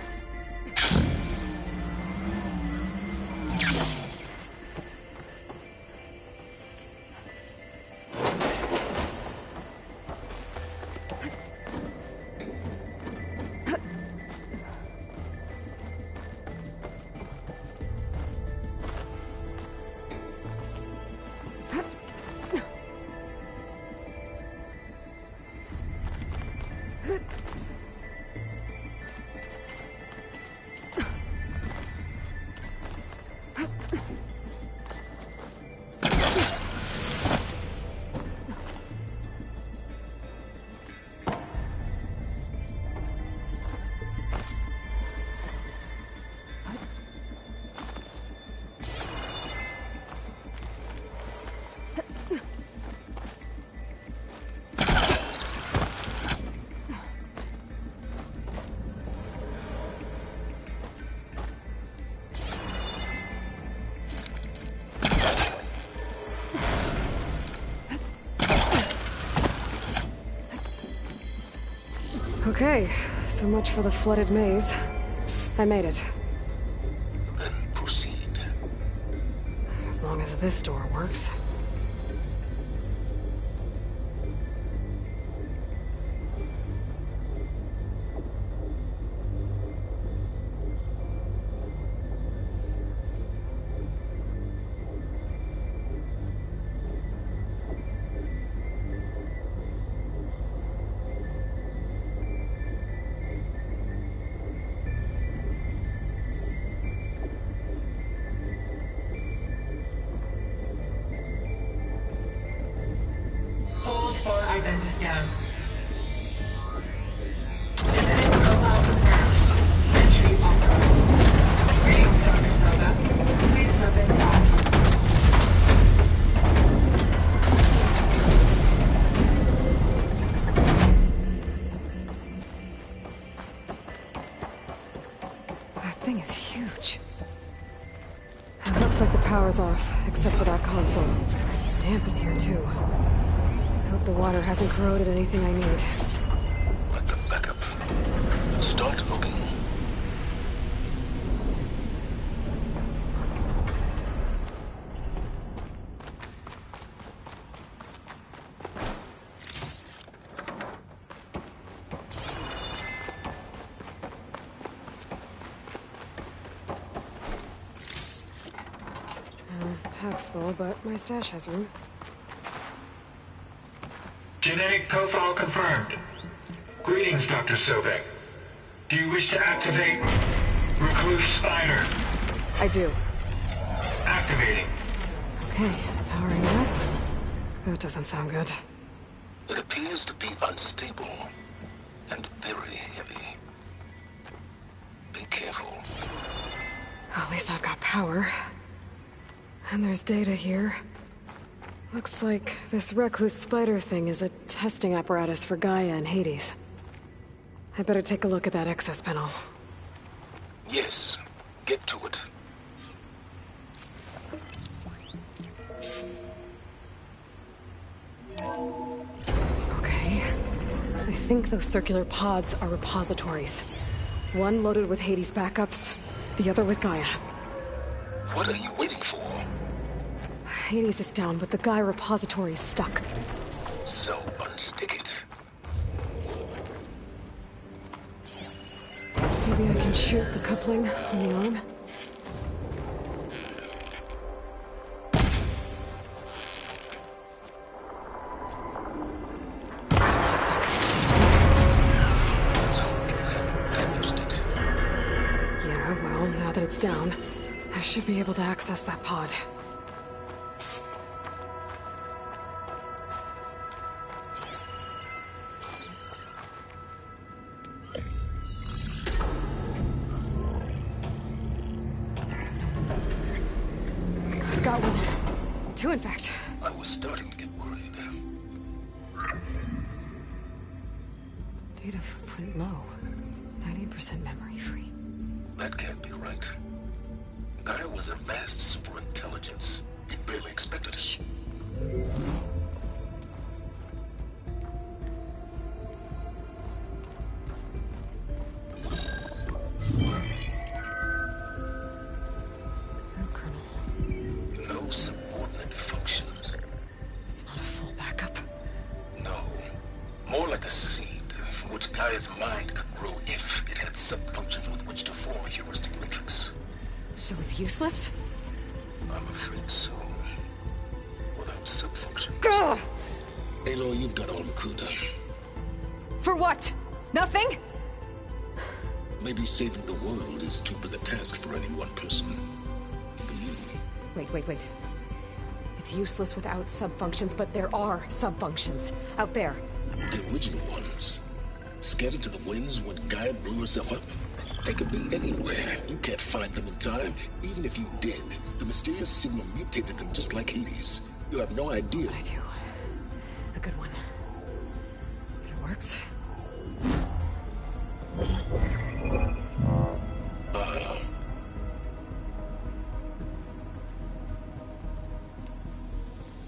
Okay, so much for the flooded maze. I made it. Then proceed. As long as this door works. Hold for identiscan. Genetic profile confirmed. Entry authorized. Greetings, Dr. Soda. Please step inside. That thing is huge. It looks like the power's off, except for that console. It's damp in here, too. I hope the water hasn't corroded anything I need. Like the backup. Start looking. Pack's full, but my stash has room. Genetic profile confirmed. Greetings, Dr. Sobek. Do you wish to activate Recluse Spider? I do. Activating. Okay, powering up. That doesn't sound good. It appears to be unstable and very heavy. Be careful. At least I've got power. And there's data here. Looks like this recluse spider thing is a testing apparatus for Gaia and Hades. I better take a look at that access panel. Yes, get to it. Okay. I think those circular pods are repositories. One loaded with Hades backups, the other with Gaia. What are you waiting for? Hades is down, but the Gaia repository is stuck. So unstick it. Maybe I can shoot the coupling on the arm? It's not exactly stable. Let's hope you haven't damaged it. Yeah, well, now that it's down, I should be able to access that pod. Got one. Two, in fact. I was starting to get worried. Data footprint low. 90% memory free. That can't be right. Gaia was a vast superintelligence. It barely expected it. Shh. No subordinate functions. It's not a full backup. No. More like a seed from which Gaia's mind could grow if it had sub-functions with which to form a heuristic matrix. So it's useless? I'm afraid so. Without sub-function. Ugh! Aloy, you've done all you could. For what? Nothing? Maybe saving the world is too big a task for any one person. Even you. Wait. It's useless without sub-functions, but there are sub-functions out there. The original ones. Scattered to the winds when Gaia blew herself up? They could be anywhere. You can't find them in time. Even if you did, the mysterious signal mutated them just like Hades. You have no idea. But I do. A good one. If it works.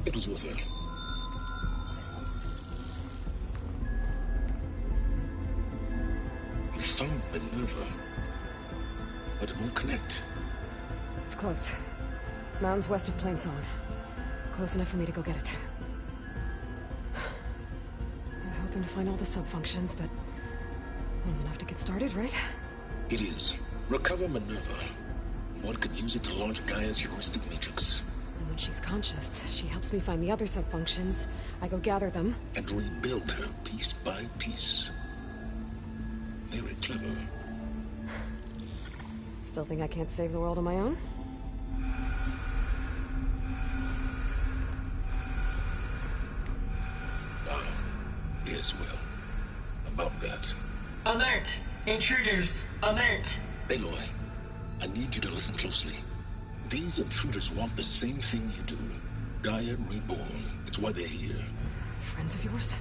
It was with her. You found Minerva, but it won't connect. It's close. Mountains west of Plainsong. Close enough for me to go get it. I was hoping to find all the sub-functions, but one's enough to get started, right? It is. Recover Minerva. One could use it to launch Gaia's heuristic matrix. And when she's conscious, she helps me find the other sub-functions. I go gather them. And rebuild her piece by piece. Very clever. Still think I can't save the world on my own? Yes, well. About that. Alert! Intruders! Alert! Aloy, I need you to listen closely. These intruders want the same thing you do. Gaia reborn. It's why they're here. Friends of yours?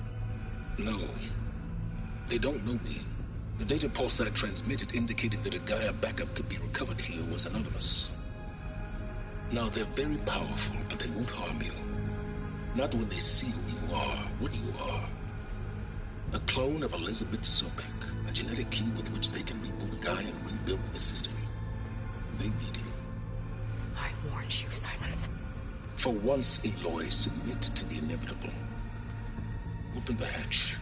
No. They don't know me. The data pulse I transmitted indicated that a Gaia backup could be recovered here was anonymous. Now, they're very powerful, but they won't harm you. Not when they see who you are, what you are. A clone of Elizabeth Sobek, a genetic key with which they can reboot Gaia and rebuild the system. They need you. I warned you, Silence. For once, Aloy, submit to the inevitable. Open the hatch.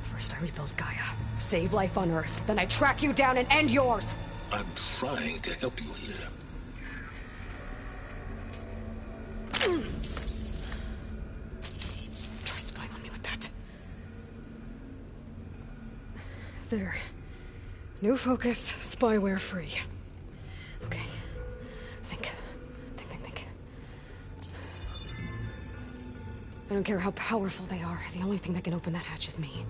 First I rebuild Gaia, save life on Earth, then I track you down and end yours! I'm trying to help you here. Try spying on me with that. There. New focus, spyware free. Okay. Think. I don't care how powerful they are. The only thing that can open that hatch is me.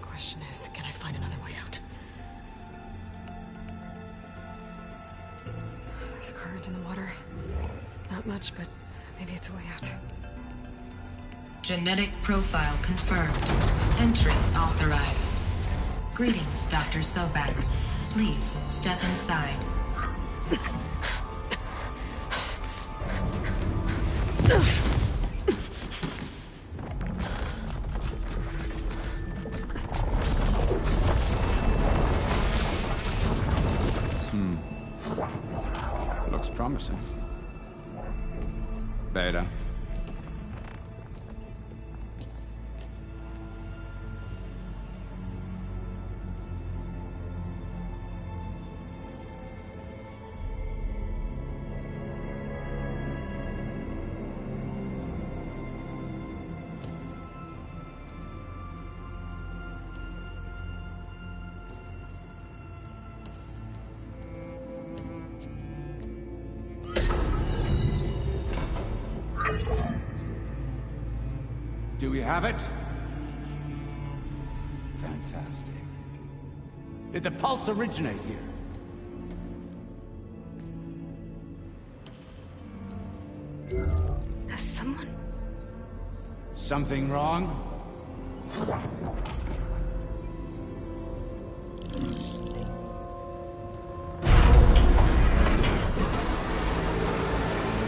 Question is, can I find another way out? There's a current in the water. Not much, but maybe it's a way out. Genetic profile confirmed. Entry authorized. Greetings, Dr. Sobek. Please step inside. Looks promising. Beta. Do we have it? Fantastic. Did the pulse originate here? Has someone Something wrong?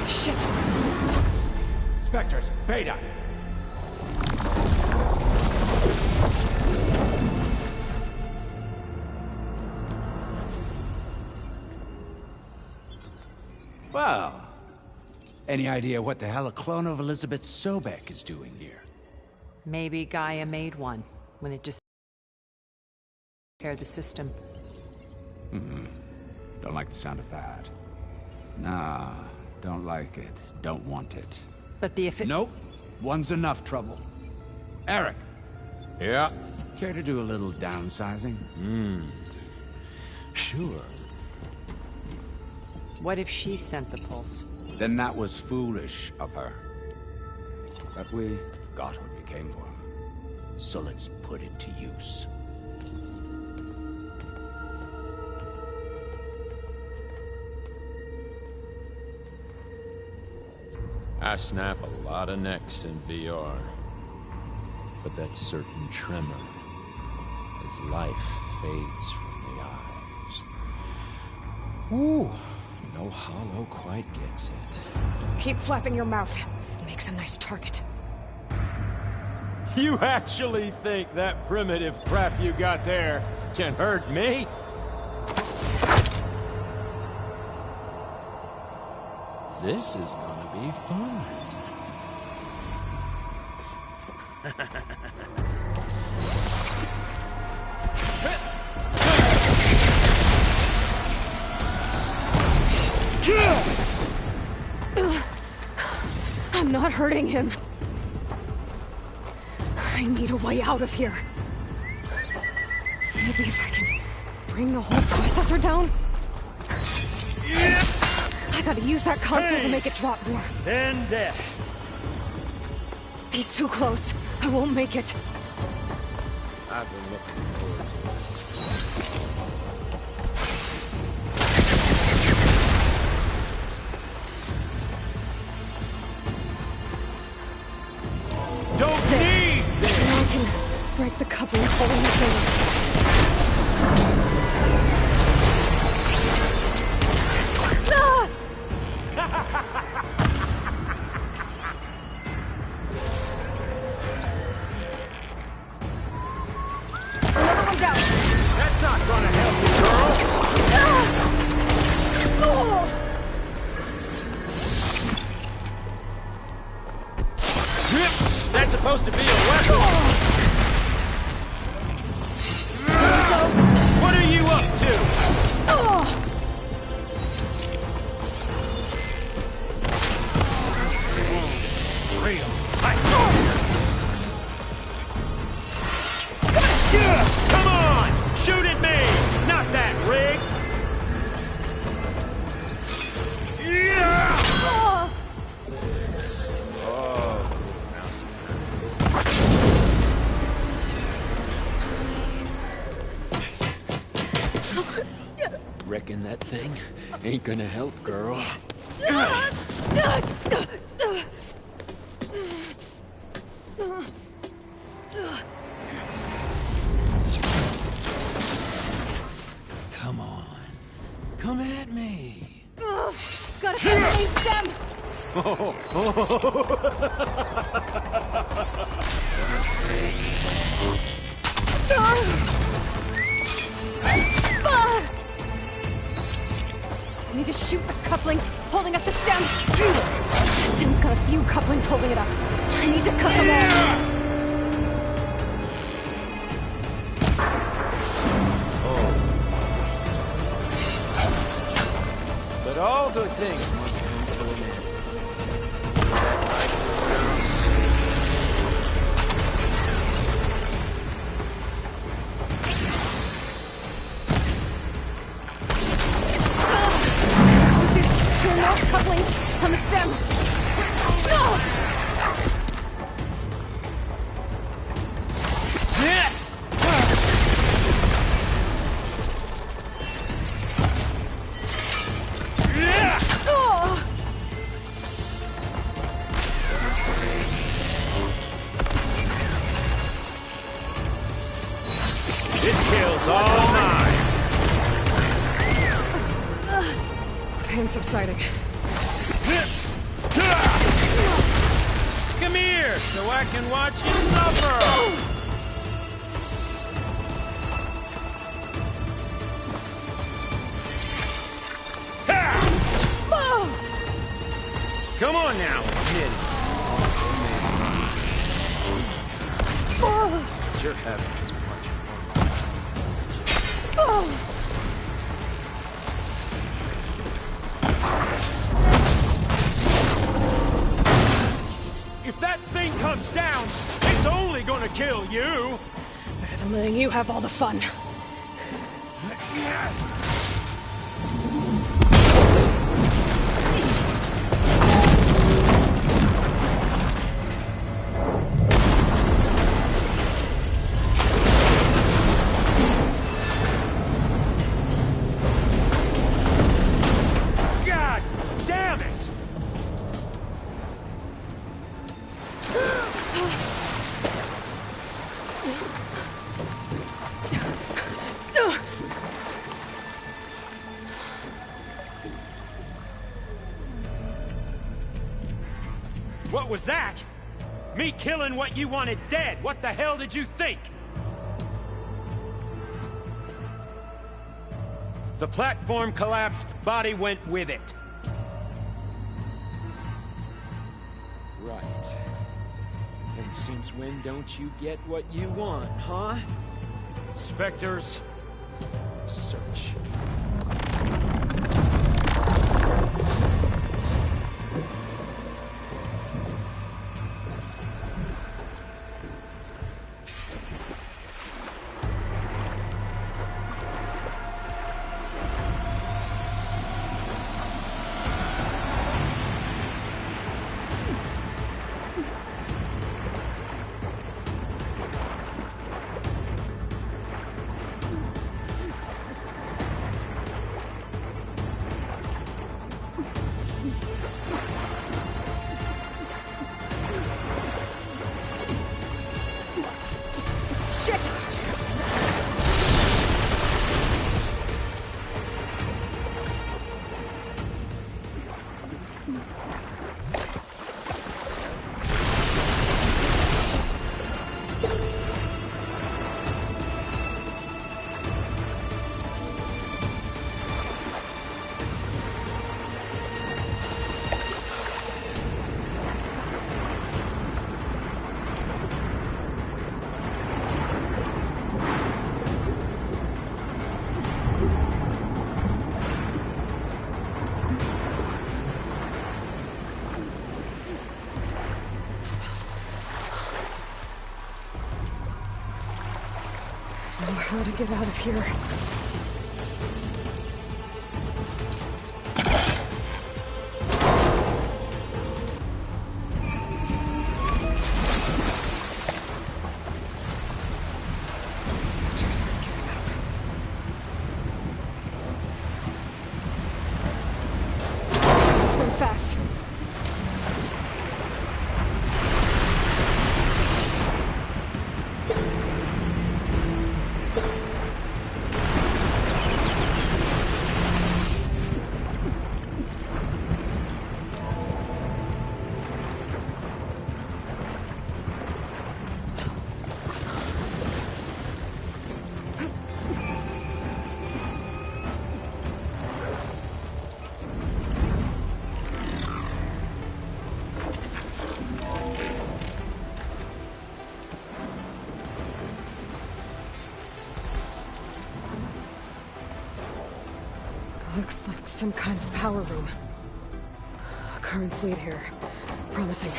Shit! Spectres, Beta! Well, any idea what the hell a clone of Elizabeth Sobek is doing here? Maybe Gaia made one when it just repaired the system. Don't like the sound of that. Nah, don't like it. Don't want it. But the Nope. One's enough trouble. Eric! Yeah? Care to do a little downsizing? Sure. What if she sent the pulse? Then that was foolish of her. But we got what we came for. So let's put it to use. I snap a lot of necks in VR. But that certain tremor as life fades from the eyes. Ooh, no hollow quite gets it. Keep flapping your mouth. It makes a nice target. You actually think that primitive crap you got there can hurt me? This is gonna be fun. I'm not hurting him. I need a way out of here. Maybe if I can bring the whole processor down? I gotta use that console to make it drop more. Then death. He's too close. I won't make it. I've been looking forward to it. Don't need this! Now I can break the coupling holding the thing. Another one down. That's not gonna help you, girl! That's supposed to be a weapon! What are you up to? Real. Come on! Shoot at me! Not that rig! Yeah! Oh, mousy friends. Reckon that thing ain't gonna help, girl. Come on. Come at me. Gotta face them! I need to shoot the couplings holding up the stem. The stem's got a few couplings holding it up. I need to cut them off. But all good things must come to an end. Is that right, girl? Two more couplings on the stem. and subsiding. Come here, so I can watch you suffer! Come on now, admit it. You're having as much fun. If that thing comes down, it's only gonna kill you! Better than letting you have all the fun. God damn it! What was that? Me killing what you wanted dead. What the hell did you think? The platform collapsed, body went with it. Right. And since when don't you get what you want, huh? Spectres, search. Shit! Know how to get out of here. Spectres aren't giving up. Swim fast. Looks like some kind of power room. Currents lead here. Promising.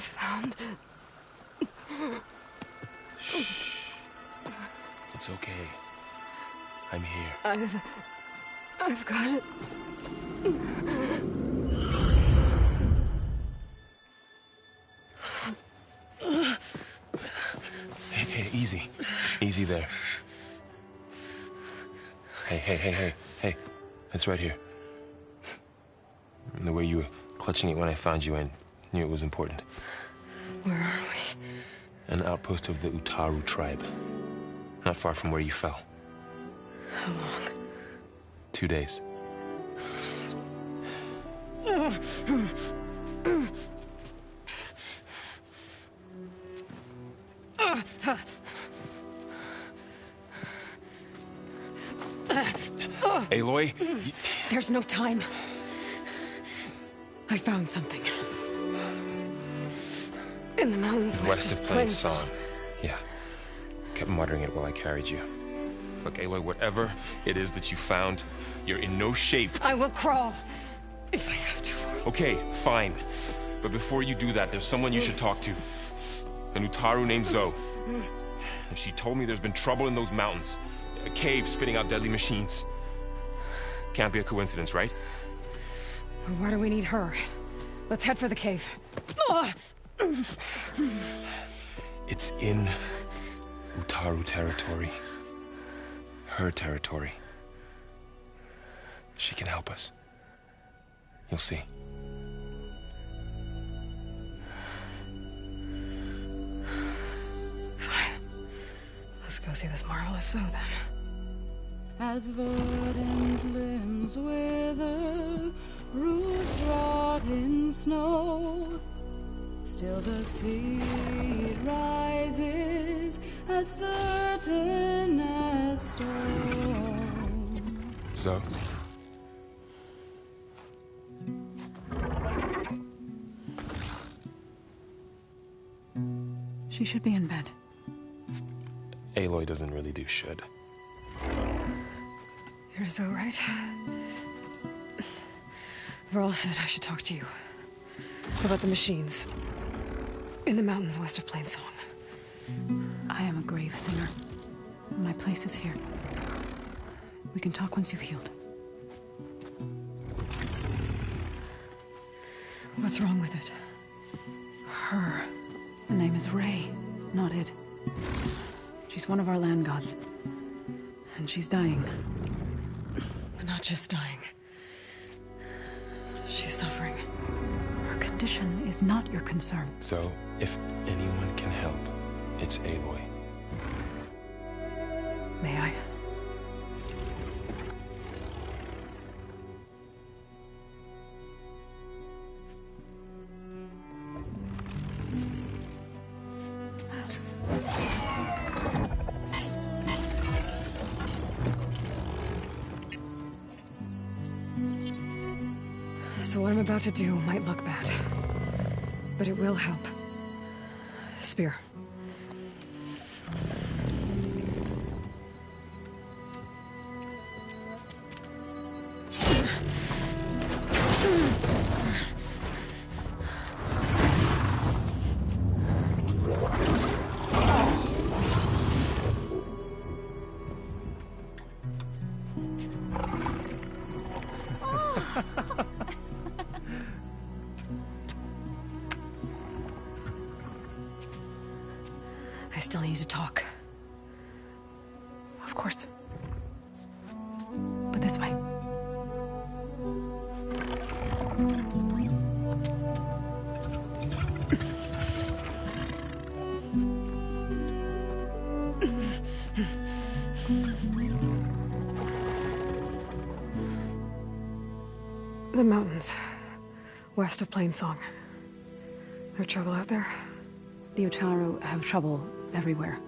found... Shh. It's okay. I'm here. I've got it. Hey, easy. Easy there. Hey. It's right here. And the way you were clutching it when I found you, I knew it was important. Where are we? An outpost of the Utaru tribe. Not far from where you fell. How long? 2 days. Aloy? There's no time. I found something. In the mountains west of Plainsong. Yeah. Kept muttering it while I carried you. Look, Aloy, whatever it is that you found, you're in no shape to... I will crawl. If I have to. Okay, fine. But before you do that, there's someone you should talk to. An Utaru named Zoe. And she told me there's been trouble in those mountains. A cave spitting out deadly machines. Can't be a coincidence, right? Why do we need her? Let's head for the cave. It's in Utaru territory. Her territory. She can help us. You'll see. Fine. Let's go see this marvelous Zoe then. As verdant limbs wither, roots rot in snow, still the seed rises as certain as stone. Zoe? She should be in bed. Aloy doesn't really do should. You're so right. Varl said I should talk to you about the machines in the mountains west of Plainsong. I am a grave singer. My place is here. We can talk once you've healed. What's wrong with it? Her name is Ray, not it. She's one of our land gods. And she's dying. But not just dying. She's suffering. Her condition is not your concern. So, if anyone can help, it's Aloy. May I? So what I'm about to do might look bad, but it will help. Spear. I still need to talk. Of course. But this way. The mountains, west of Plainsong. There trouble out there? The Utaru have trouble everywhere.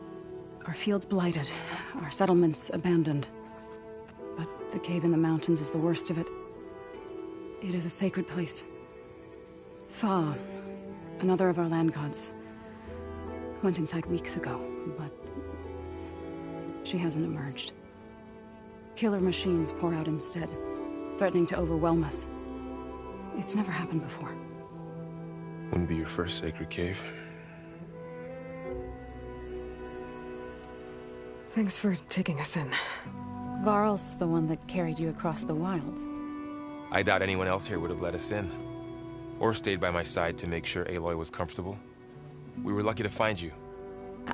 Our fields blighted, our settlements abandoned. But the cave in the mountains is the worst of it. It is a sacred place. Fa, another of our land gods, went inside weeks ago, but she hasn't emerged. Killer machines pour out instead, threatening to overwhelm us. It's never happened before. Wouldn't be your first sacred cave. Thanks for taking us in. Varl's the one that carried you across the wilds. I doubt anyone else here would have let us in. Or stayed by my side to make sure Aloy was comfortable. We were lucky to find you.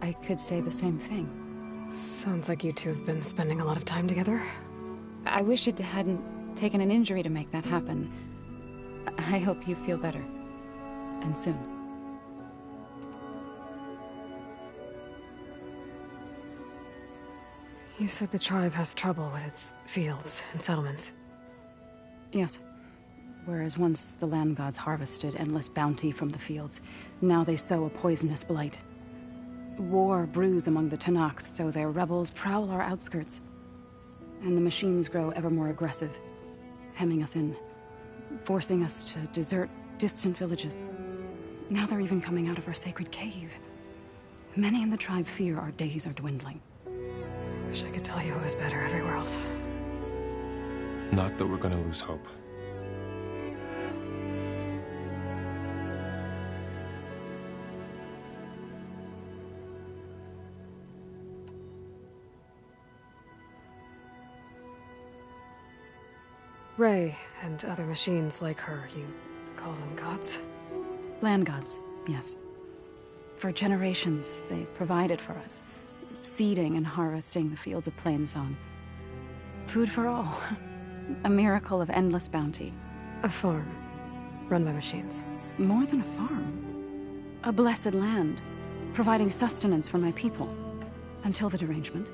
I could say the same thing. Sounds like you two have been spending a lot of time together. I wish it hadn't taken an injury to make that happen. I hope you feel better. And soon. You said the tribe has trouble with its fields and settlements. Yes. Whereas once the land gods harvested endless bounty from the fields, now they sow a poisonous blight. War brews among the Tenakth, so their rebels prowl our outskirts. And the machines grow ever more aggressive, hemming us in, forcing us to desert distant villages. Now they're even coming out of our sacred cave. Many in the tribe fear our days are dwindling. Wish I could tell you it was better everywhere else. Not that we're gonna lose hope. Ray and other machines like her, you call them gods? Land gods, yes. For generations, they provided for us, seeding and harvesting the fields of Plainsong. Food for all. A miracle of endless bounty. A farm, run by machines. More than a farm. A blessed land, providing sustenance for my people. Until the derangement.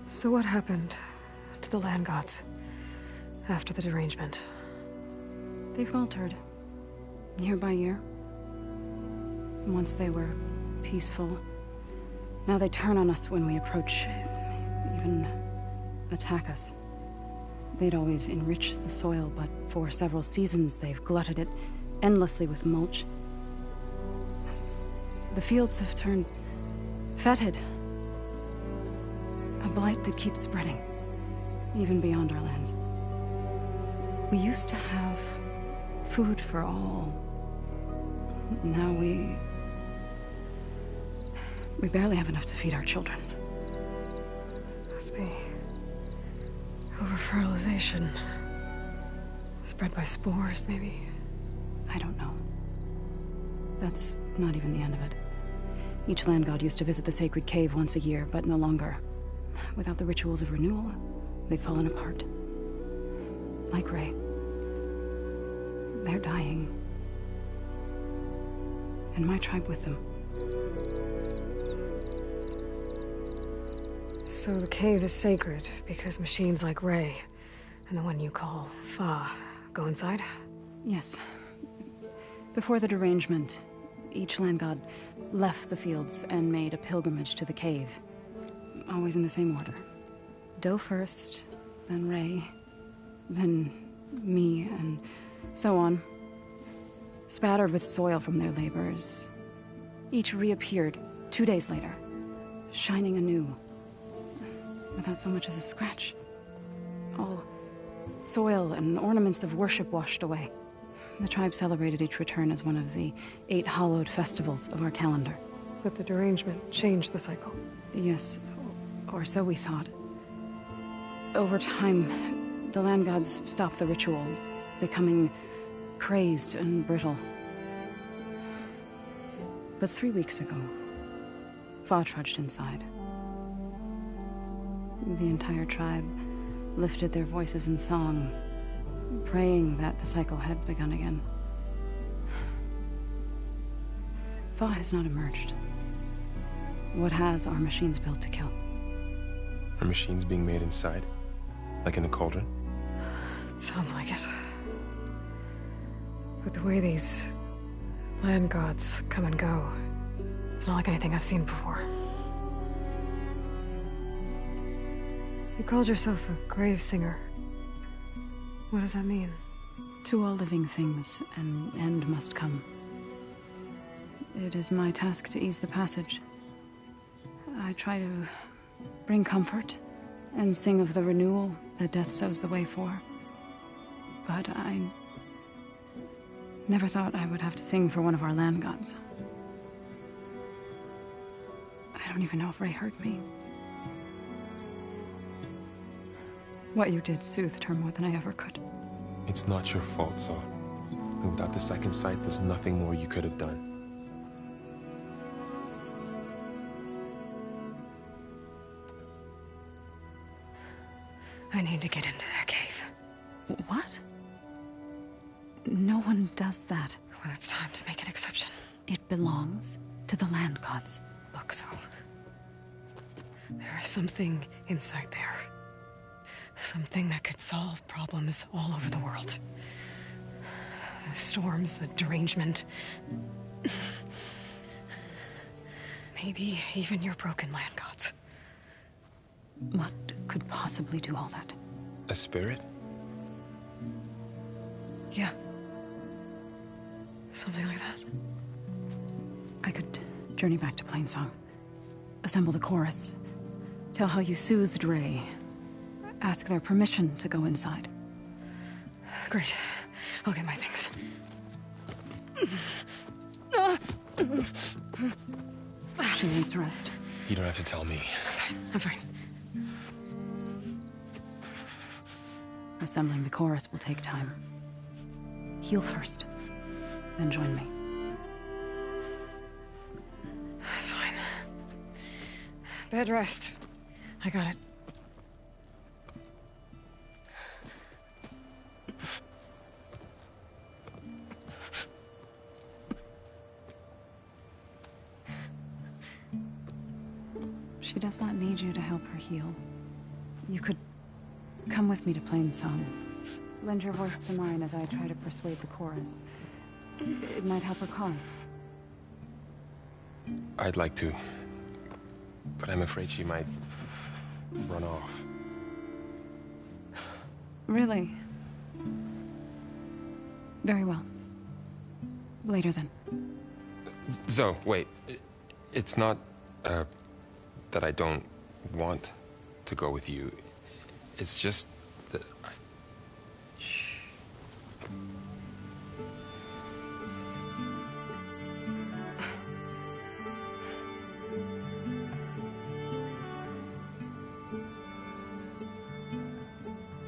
So what happened to the land gods after the derangement? They faltered, year by year. Once they were peaceful. Now they turn on us when we approach, even attack us. They'd always enriched the soil, but for several seasons they've glutted it endlessly with mulch. The fields have turned fetid. A blight that keeps spreading, even beyond our lands. We used to have food for all. Now we barely have enough to feed our children. Must be over-fertilization. Spread by spores, maybe? I don't know. That's not even the end of it. Each land god used to visit the sacred cave once a year, but no longer. Without the rituals of renewal, they've fallen apart. Like Ray. They're dying. And my tribe with them. So the cave is sacred because machines like Ray and the one you call Fa go inside? Yes. Before the derangement, each land god left the fields and made a pilgrimage to the cave. Always in the same order. Doe first, then Ray, then me, and so on. Spattered with soil from their labors. Each reappeared 2 days later, shining anew. Without so much as a scratch. All soil and ornaments of worship washed away. The tribe celebrated each return as one of the 8 hallowed festivals of our calendar. But the derangement changed the cycle. Yes, or so we thought. Over time, the land gods stopped the ritual, becoming crazed and brittle. But 3 weeks ago, Fa trudged inside. The entire tribe lifted their voices in song, praying that the cycle had begun again. Fa has not emerged. What has are machines built to kill? Are machines being made inside? Like in a cauldron? Sounds like it. But the way these land gods come and go, it's not like anything I've seen before. You called yourself a grave singer. What does that mean? To all living things, an end must come. It is my task to ease the passage. I try to bring comfort and sing of the renewal that death sows the way for. but I never thought I would have to sing for one of our land gods. I don't even know if Ray heard me. What you did soothed her more than I ever could. It's not your fault, Saul. And without the second sight, there's nothing more you could have done. I need to get into that cave. What? No one does that. Well, it's time to make an exception. It belongs to the land gods. Look, so... there is something inside there. Something that could solve problems all over the world. The storms, the derangement. Maybe even your broken land gods. What could possibly do all that? A spirit? Yeah. Something like that. I could journey back to Plainsong, assemble the chorus, tell how you soothed Ray, ask their permission to go inside. Great. I'll get my things. She needs rest. You don't have to tell me. I'm fine. Assembling the chorus will take time. Heal first, then join me. Fine. Bed rest. I got it. She does not need you to help her heal. You could come with me to Plainsong. Lend your voice to mine as I try to persuade the chorus. It might help her cause. I'd like to, but I'm afraid she might run off. Really? Very well. Later then. Zoe, wait. It's not, that I don't want to go with you. It's just that I... Shh.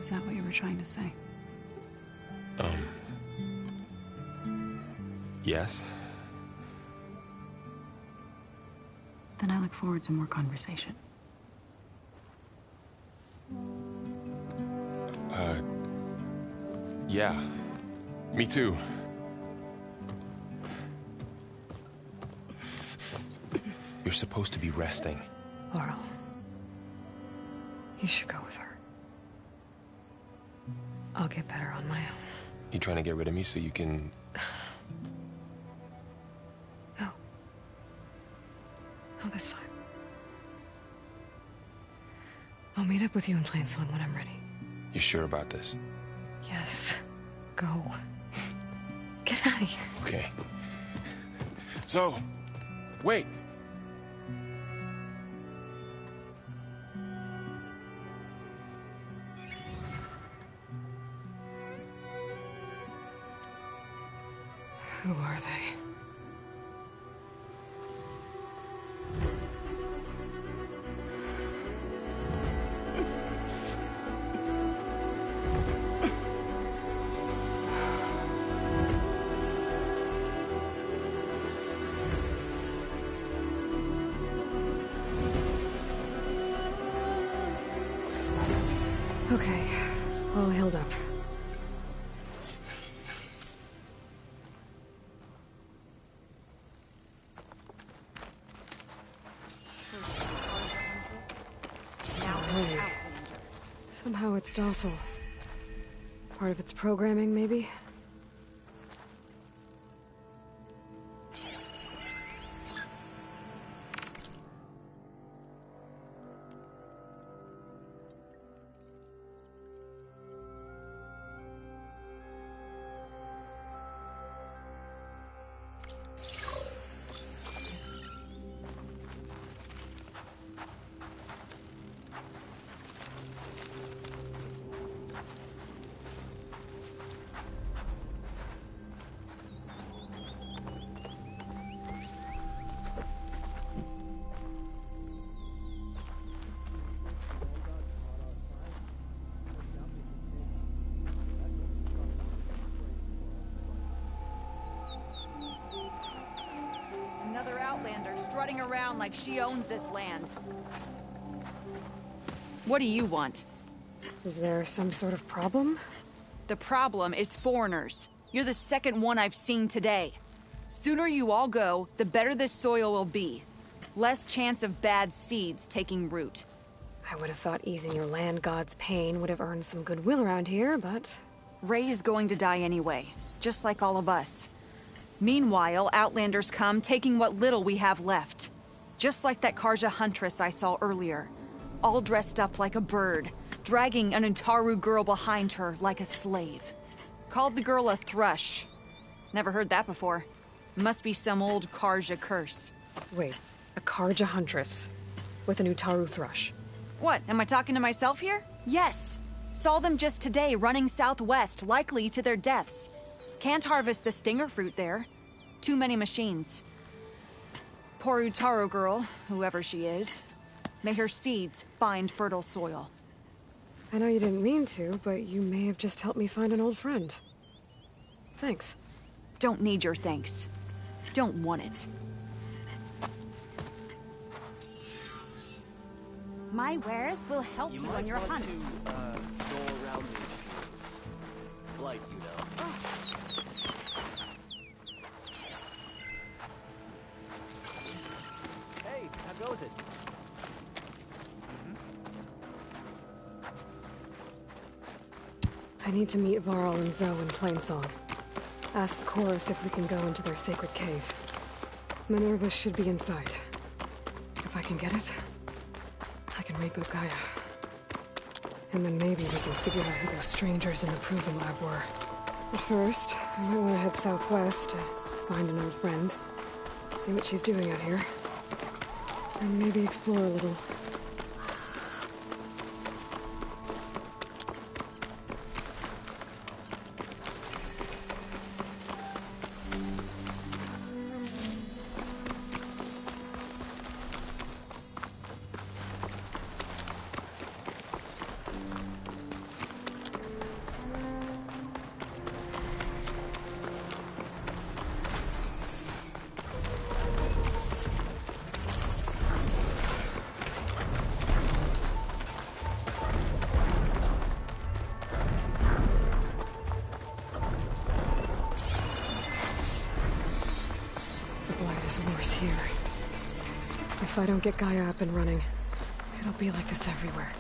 Is that what you were trying to say? Yes? Then I look forward to more conversation. Yeah. Me too. You're supposed to be resting. Laurel. You should go with her. I'll get better on my own. You trying to get rid of me so you can... No. Not this time. I'll meet up with you in Plainsong when I'm ready. You sure about this? Yes. Go. Get out of here. Okay. So, wait. Who are they? Okay, all healed up. Somehow it's docile. Part of its programming, maybe? strutting around like she owns this land. What do you want? Is there some sort of problem? The problem is foreigners. You're the second one I've seen today. Sooner you all go, the better this soil will be. Less chance of bad seeds taking root. I would have thought easing your land god's pain would have earned some goodwill around here, but... Ray is going to die anyway, just like all of us. Meanwhile, Outlanders come, taking what little we have left. Just like that Karja huntress I saw earlier. All dressed up like a bird, dragging an Utaru girl behind her like a slave. Called the girl a thrush. Never heard that before. Must be some old Karja curse. Wait, a Karja huntress with an Utaru thrush. What, am I talking to myself here? Yes. Saw them just today running southwest, likely to their deaths. Can't harvest the stinger fruit there. Too many machines. Poor Utaru girl, whoever she is. May her seeds find fertile soil. I know you didn't mean to, but you may have just helped me find an old friend. Thanks. Don't need your thanks. Don't want it. My wares will help you on your hunt. Go around these fields. Like, you know. Hey, how goes it? I need to meet Varl and Zoe in Plainsong. Ask the chorus if we can go into their sacred cave. Minerva should be inside. If I can get it, I can reboot Gaia. And then maybe we can figure out who those strangers in the Proving Lab were. But first, I might want to head southwest to find an old friend. See what she's doing out here. And maybe explore a little. Worse here. If I don't get Gaia up and running, it'll be like this everywhere.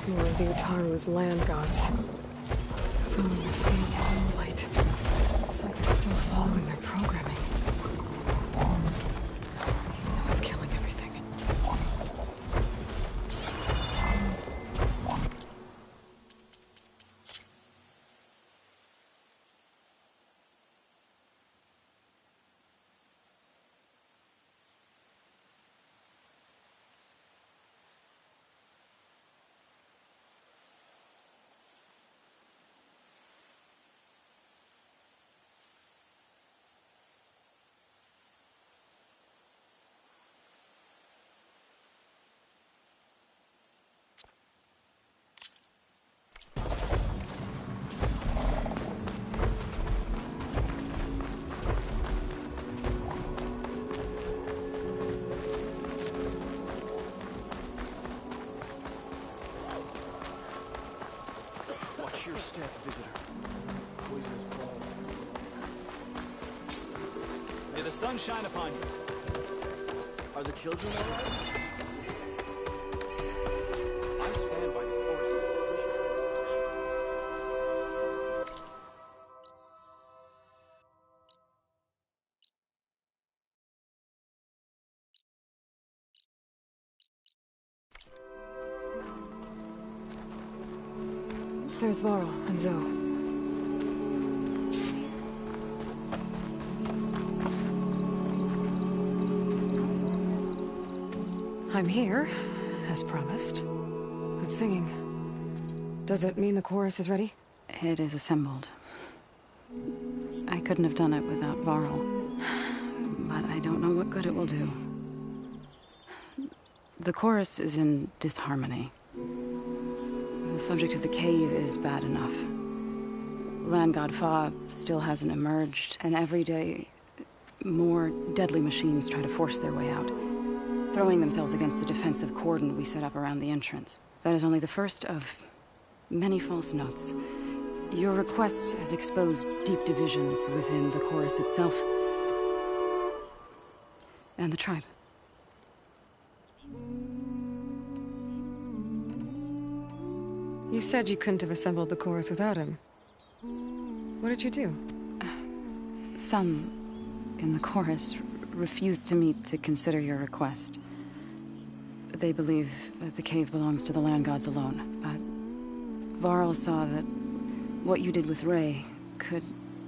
More of the Utaru's land gods. Some of the fields in light. It's like they're still following their programming. Now it's killing everything. May the sun shine upon you. Are the children all right? I stand by the forces' decision. There's Varl and Zoe. I'm here, as promised. But singing. Does it mean the chorus is ready? It is assembled. I couldn't have done it without Varl. But I don't know what good it will do. The chorus is in disharmony. The subject of the cave is bad enough. Land God Fa still hasn't emerged, and every day, more deadly machines try to force their way out, throwing themselves against the defensive cordon we set up around the entrance. That is only the first of many false notes. Your request has exposed deep divisions within the chorus itself and the tribe. You said you couldn't have assembled the chorus without him. What did you do? Some in the chorus refused to meet to consider your request. They believe that the cave belongs to the land gods alone, but Varl saw that what you did with Ray could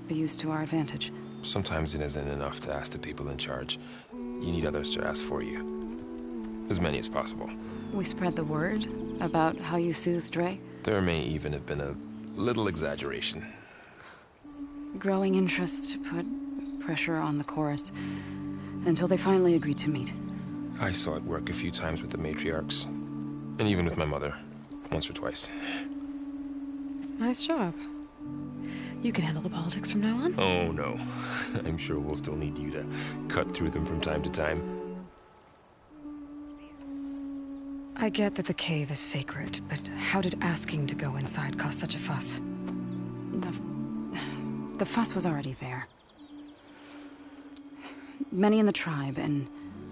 be used to our advantage. Sometimes it isn't enough to ask the people in charge. You need others to ask for you. As many as possible. We spread the word about how you soothed Ray. There may even have been a little exaggeration. Growing interest put pressure on the chorus until they finally agreed to meet. I saw it work a few times with the matriarchs. And even with my mother. Once or twice. Nice job. You can handle the politics from now on? Oh, no. I'm sure we'll still need you to cut through them from time to time. I get that the cave is sacred, but how did asking to go inside cause such a fuss? The fuss was already there. Many in the tribe, and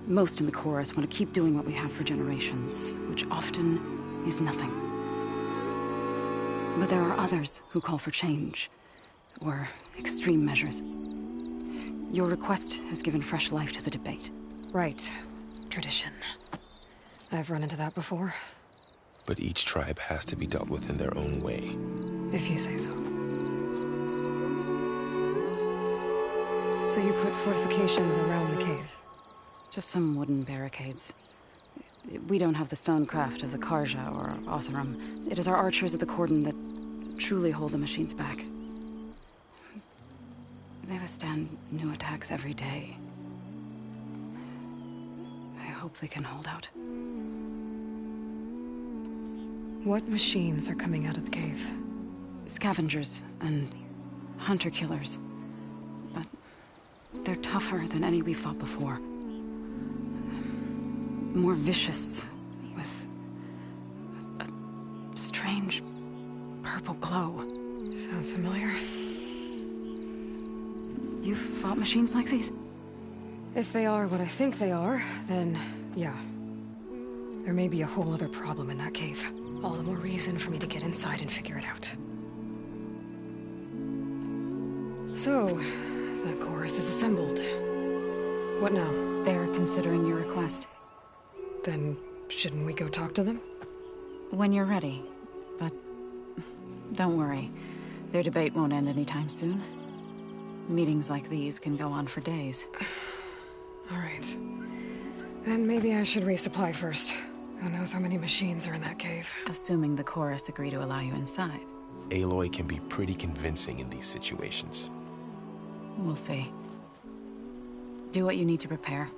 most in the chorus, want to keep doing what we have for generations, which often is nothing. But there are others who call for change, or extreme measures. Your request has given fresh life to the debate. Right. Tradition. I've run into that before. But each tribe has to be dealt with in their own way. If you say so. So you put fortifications around the cave? Just some wooden barricades. We don't have the stonecraft of the Karja or Oseram. It is our archers at the cordon that truly hold the machines back. They withstand new attacks every day. I hope they can hold out. What machines are coming out of the cave? Scavengers and hunter-killers. But they're tougher than any we fought before. More vicious, with a strange purple glow. Sounds familiar. You've fought machines like these? If they are what I think they are, then yeah. There may be a whole other problem in that cave. All the more reason for me to get inside and figure it out. So, the chorus is assembled. What now? They're considering your request. Then, shouldn't we go talk to them? When you're ready. But don't worry. Their debate won't end anytime soon. Meetings like these can go on for days. All right. Then maybe I should resupply first. Who knows how many machines are in that cave? Assuming the chorus agree to allow you inside. Aloy can be pretty convincing in these situations. We'll see. Do what you need to prepare.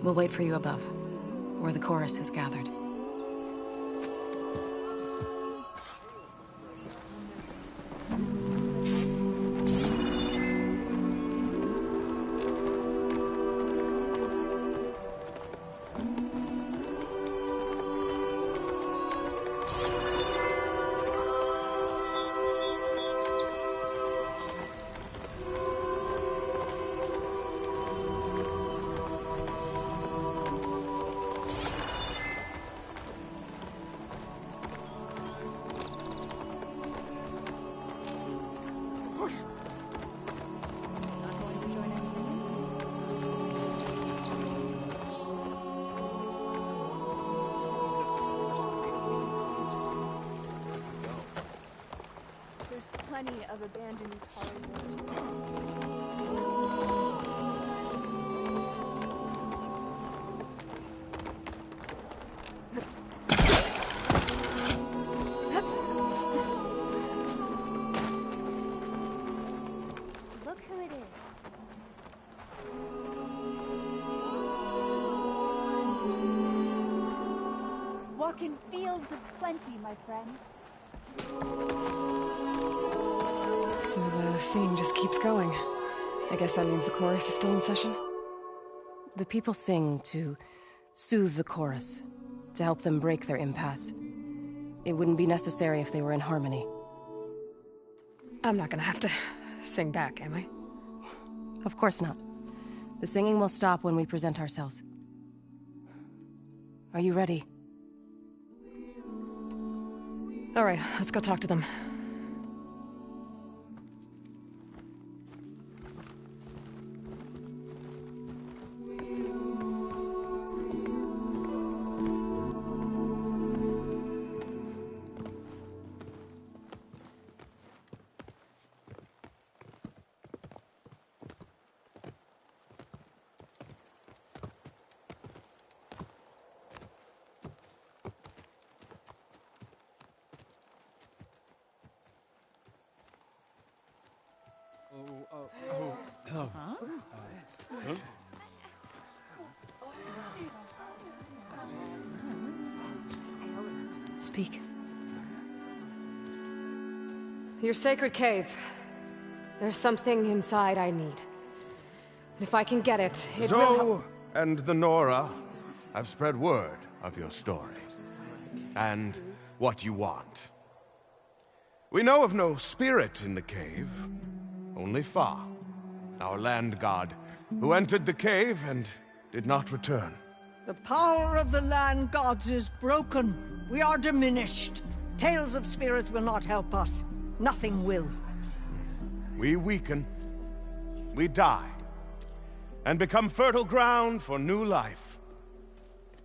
We'll wait for you above, where the chorus has gathered. Plenty of abandoned in fields of plenty, my friend. So the singing just keeps going. I guess that means the chorus is still in session? The people sing to soothe the chorus, to help them break their impasse. It wouldn't be necessary if they were in harmony. I'm not gonna have to sing back, am I? Of course not. The singing will stop when we present ourselves. Are you ready? All right, let's go talk to them. Speak. Your sacred cave. There's something inside I need. And if I can get it, it will help. Zoe and the Nora have spread word of your story. And what you want. We know of no spirit in the cave. Only Fa, our land god, who entered the cave and did not return. The power of the land gods is broken. We are diminished. Tales of spirits will not help us. Nothing will. We weaken. We die. And become fertile ground for new life.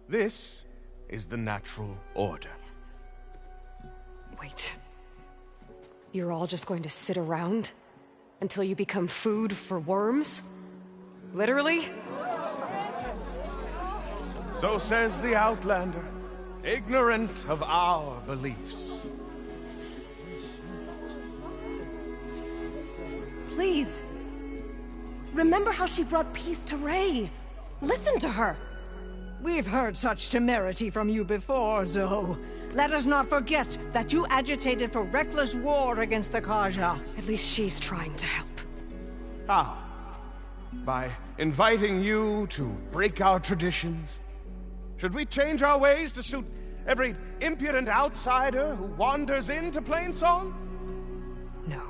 This is the natural order. Wait. You're all just going to sit around until you become food for worms? Literally? So says the Outlander, ignorant of our beliefs. Please. Remember how she brought peace to Ray. Listen to her. We've heard such temerity from you before, Zoe. Let us not forget that you agitated for reckless war against the Kaja. At least she's trying to help. How? By inviting you to break our traditions? Should we change our ways to suit every impudent outsider who wanders into Plainsong? No.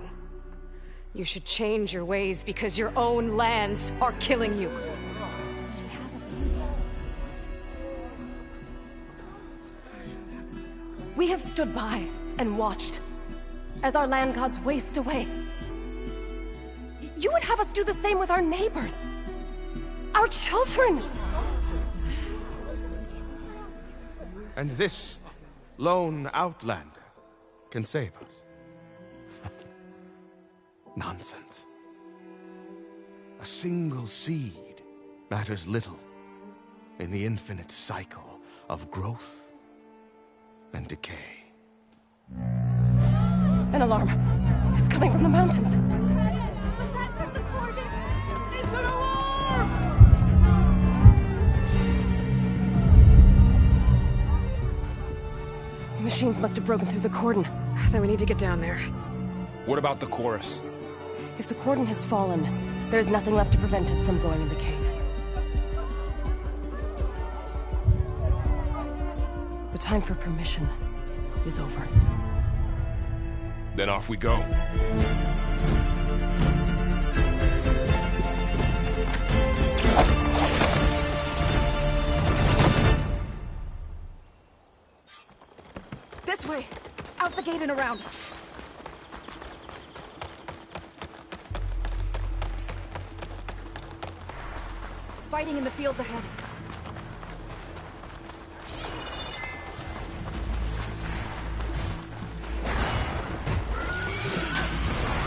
You should change your ways because your own lands are killing you. We have stood by and watched as our land gods waste away. You would have us do the same with our neighbors, our children. And this lone Outlander can save us. Nonsense. A single seed matters little in the infinite cycle of growth and decay. An alarm. It's coming from the mountains. Was that from the cordon? It's an alarm! The machines must have broken through the cordon. Then we need to get down there. What about the chorus? If the cordon has fallen, there's nothing left to prevent us from going in the cave. The time for permission is over. Then off we go. This way! Out the gate and around! Fighting in the fields ahead.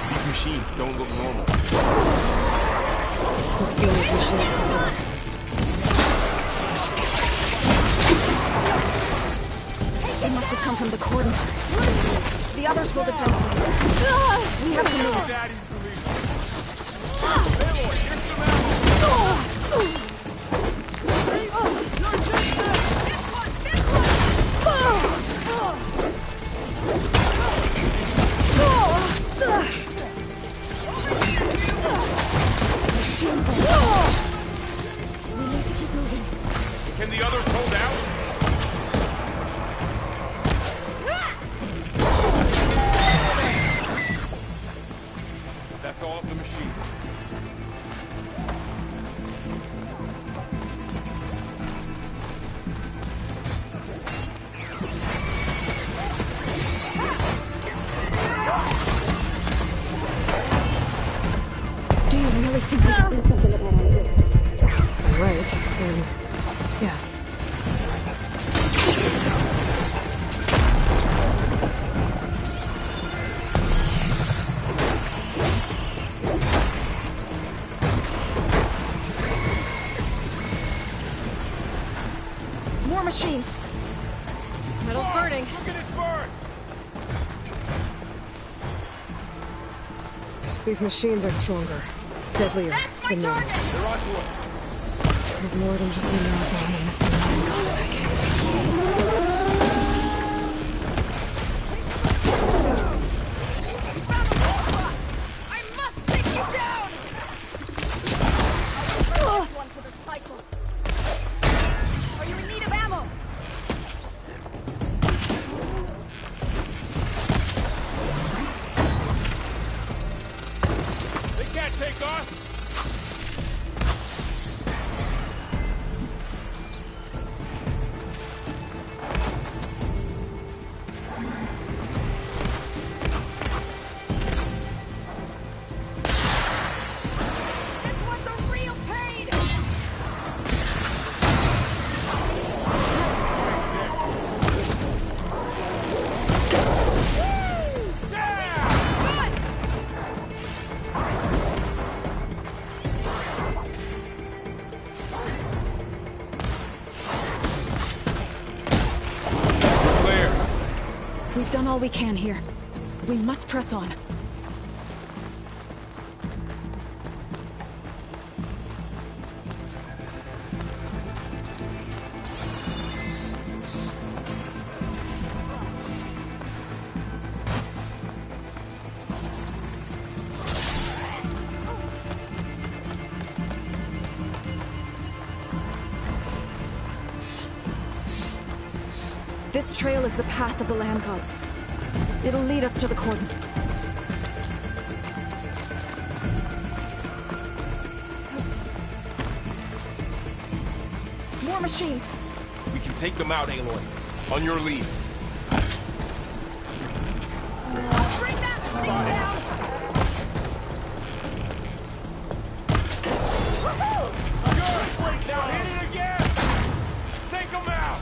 These machines don't look normal. We've seen these machines before. They must have come from the cordon. The others will defend us. We have to move. Can the others hold out? That's all of the machine. Do you really think you can do something about all of this? Right, then, yeah. More machines. Metal's burning. Look at it burn! These machines are stronger, deadlier than known. They're onto it. There's more than just me marathon in the same line. I can't. Take off! We've done all we can here. We must press on. This trail is the path of the land gods. It'll lead us to the cordon. More machines! We can take them out, Aloy. On your lead. Bring that machine down! Good! Now hit it again! Take them out!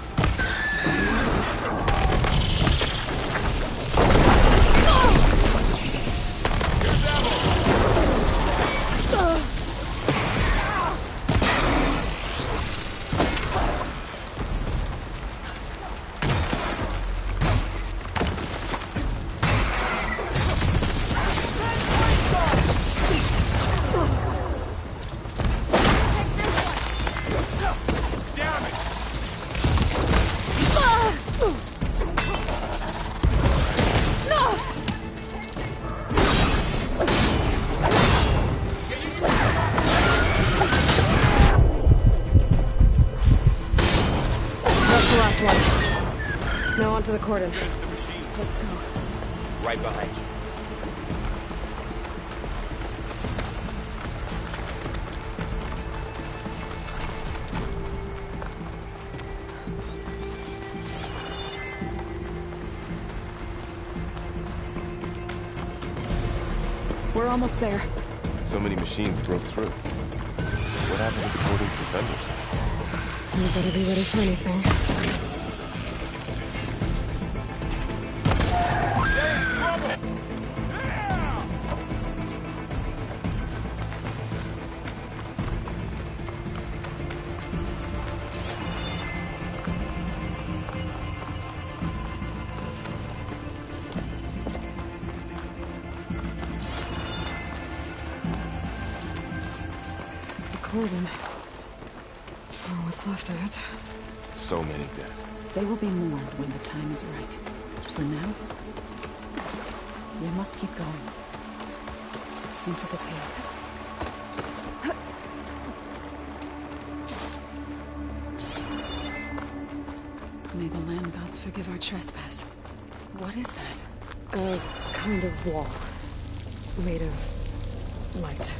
Now onto the cordon. Let's go. Right behind you. We're almost there. So many machines broke through. What happened to the cordon's defenders? You better be ready for anything. Cordon. Oh, what's left of it? So many dead. They will be mourned when the time is right. For now, we must keep going. Into the cave. May the land gods forgive our trespass. What is that? A kind of wall. Made of light.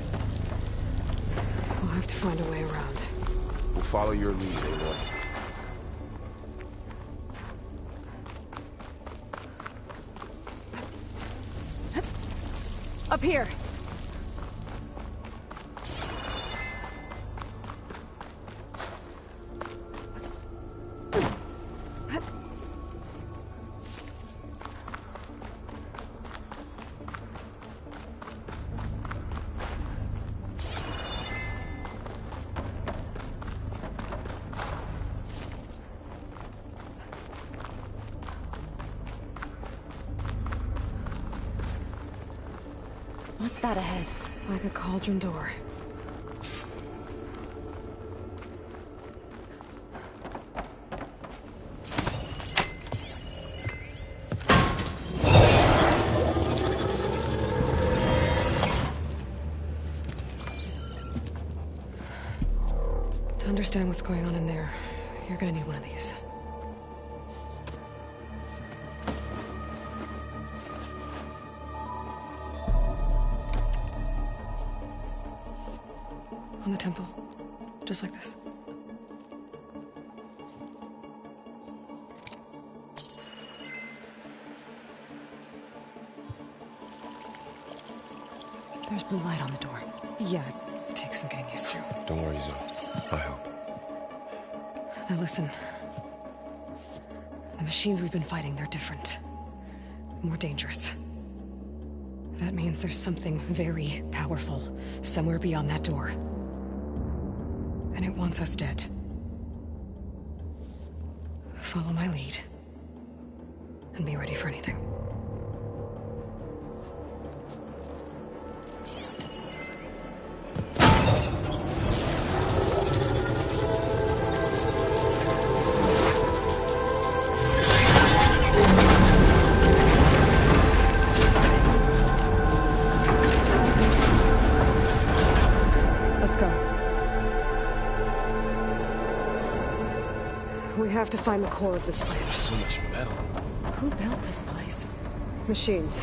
We'll have to find a way around. We'll follow your lead, Aloy. Up here! What's that ahead? Like a cauldron door. To understand what's going on in there, you're gonna need one of these. On the temple. Just like this. There's blue light on the door. Yeah, it takes some getting used to. Don't worry, Zoe. I'll help. Now listen. The machines we've been fighting, they're different. More dangerous. That means there's something very powerful somewhere beyond that door. And it wants us dead. Follow my lead. And be ready for anything. We have to find the core of this place. So much metal. Who built this place? Machines.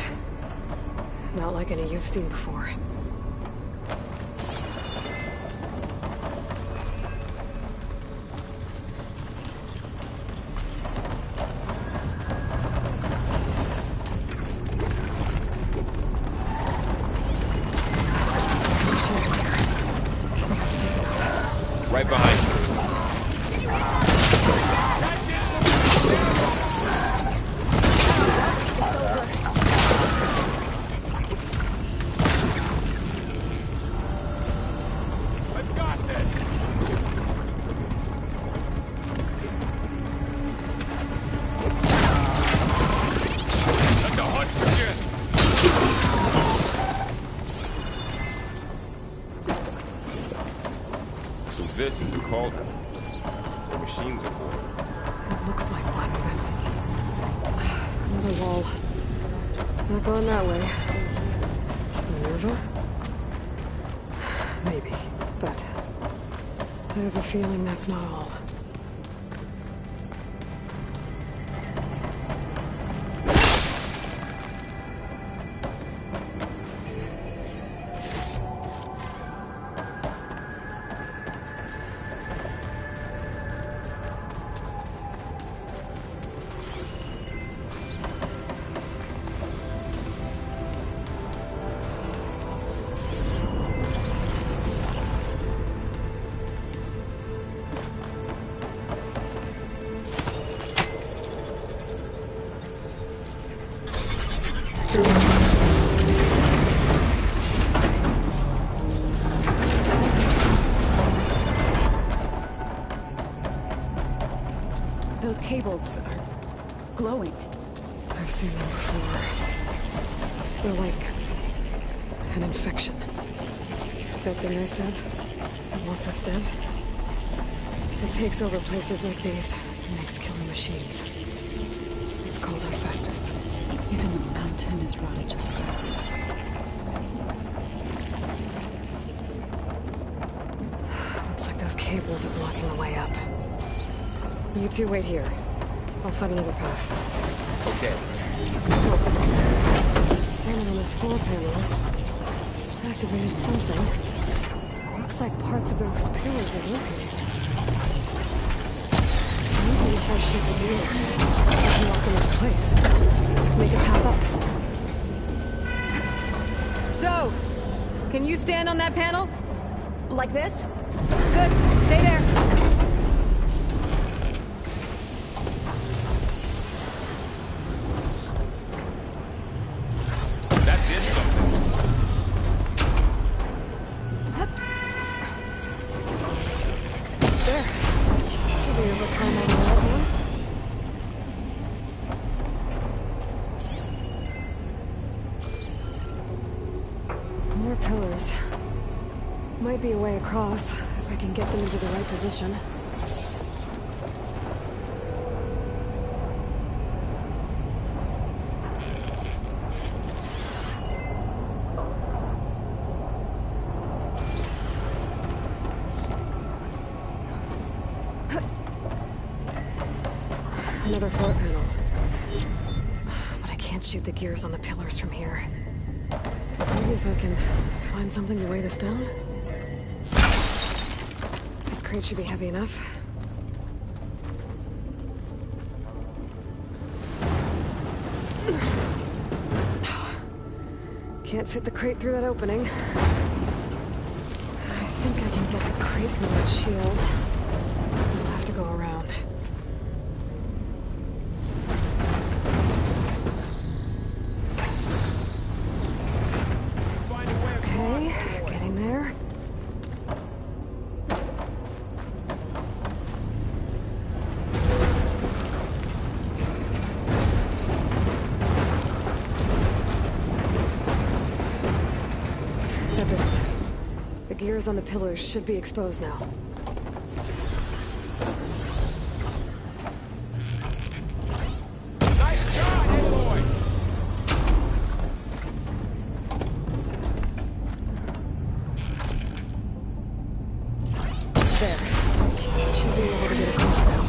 Not like any you've seen before. Right behind you. This is a cauldron. The machines are born. It looks like one, but... Another wall. Not going that way. Minerva? Maybe, but... I have a feeling that's not all. Those cables are glowing. I've seen them before. They're like an infection. That thing I said that wants us dead? It takes over places like these and makes killing machines. It's called Hephaestus. Even the mountain is rotted to the roots. Looks like those cables are blocking the way up. You two wait here. I'll find another path. Okay. Standing on this floor panel, activated something. Looks like parts of those pillars are rotating. Maybe it has shifted gears. I can lock them into place. Make a path up. So, can you stand on that panel? Like this? Good. Stay there. That did something. There. Should be able to climb on the right now. More pillars. Might be a way across, if I can get them into the right position. Another floor panel. But I can't shoot the gears on the pillars from here. Maybe if I can find something to weigh this down? This crate should be heavy enough. Can't fit the crate through that opening. I think I can get the crate through that shield. We'll have to go around. Okay, getting there. That did it. The gears on the pillars should be exposed now. Nice job, Aloy! There. Should be able to get across now.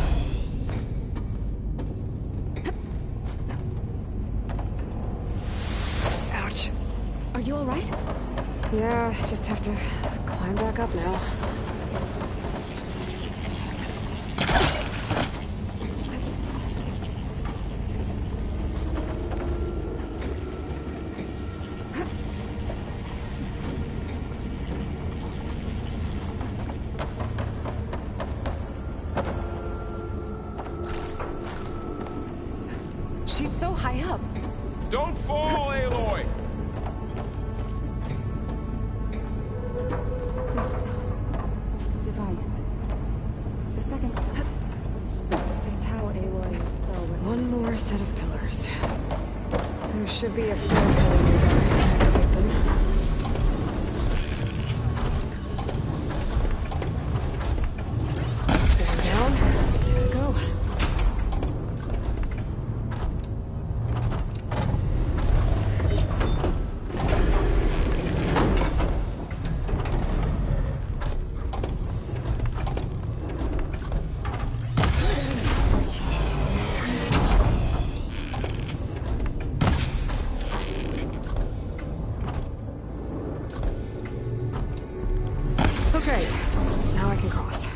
Ouch. Are you all right? Yeah, just have to climb back up now. She's so high up. Don't fall, Aloy! Device. The second step. It's how Aloy so... One more set of pillars. There should be a floor pillar nearby to activate them. Going down. Time to go. Okay, now I can cross.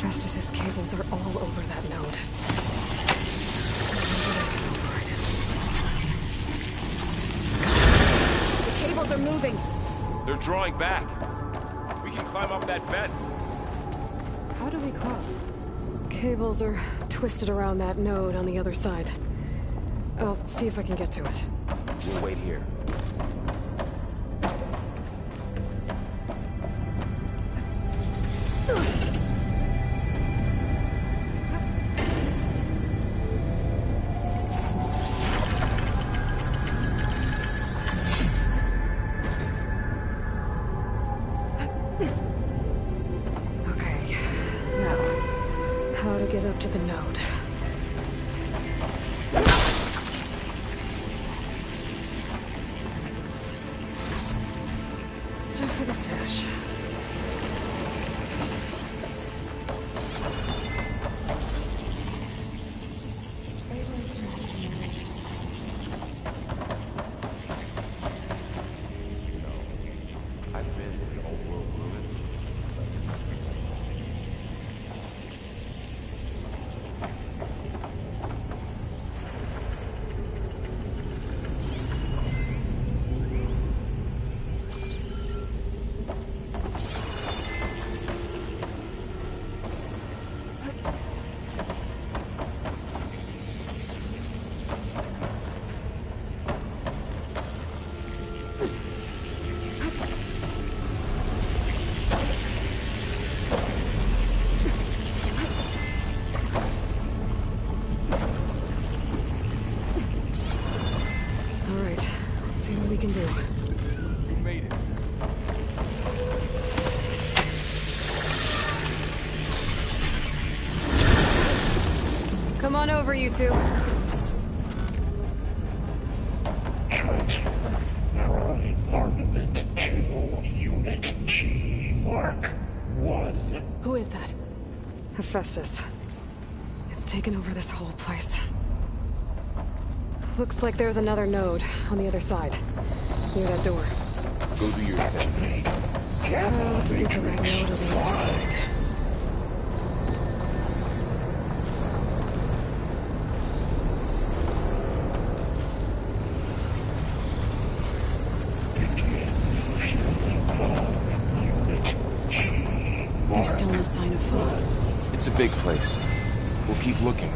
Festus's cables are all over that node. The cables are moving. They're drawing back. We can climb up that vent. How do we cross? Cables are twisted around that node on the other side. I'll see if I can get to it. We'll wait here. the stash. I've been in the old world ruin. Alright, let's see what we can do. You made it. Come on over, you two. Armament 2, Unit G, Mark 1. Who is that? Hephaestus. It's taken over this whole place. Looks like there's another node on the other side, near that door. Go do your thing. How to get to that node on the other side? There's still no sign of fog. It's a big place. We'll keep looking.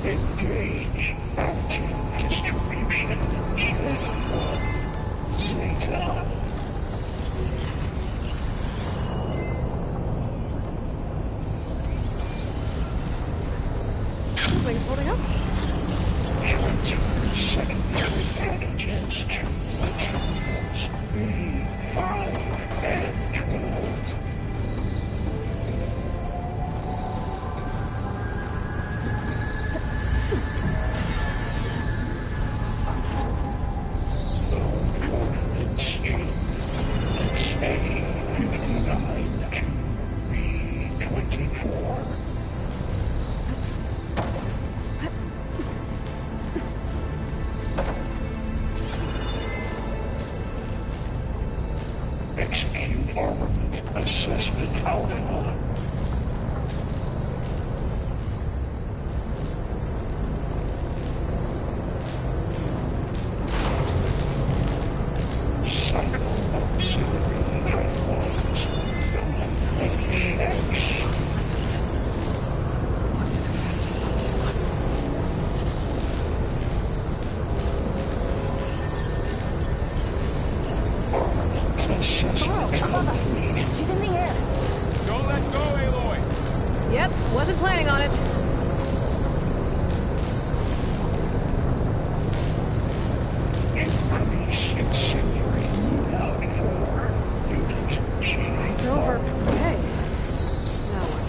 Engage anti-distribution. Zeta. Things holding up? Transfer secondary antigens to materials B5 and 12. Execute armament assessment outline. Cycle auxiliary pipelines. These cameras are what is Hephaestus up to? Assessment Above us. She's in the air. Don't let go, Aloy! Yep, wasn't planning on it. Increase incendiary loadout for Unit G. It's over. Okay. Now what?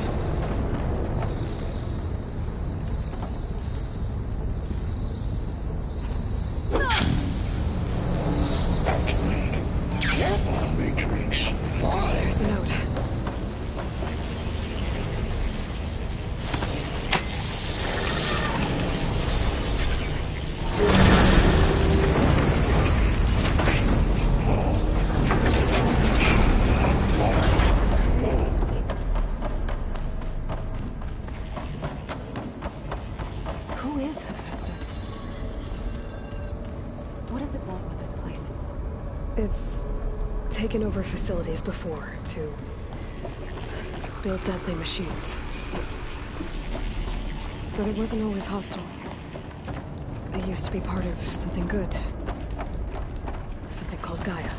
Activate Gamma Matrix 5. There's the note. Who is Hephaestus? What does it want with this place? It's taken over facilities before to build deadly machines. But it wasn't always hostile. It used to be part of something good. Something called Gaia.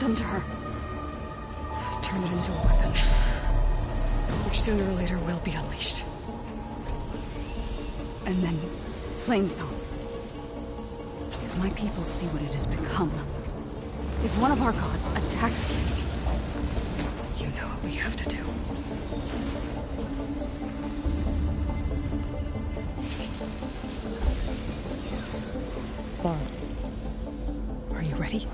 done to her. Turn it into a weapon. Which sooner or later will be unleashed. And then, plain song. If my people see what it has become, if one of our gods attacks them, you know what we have to do. Barb, are you ready?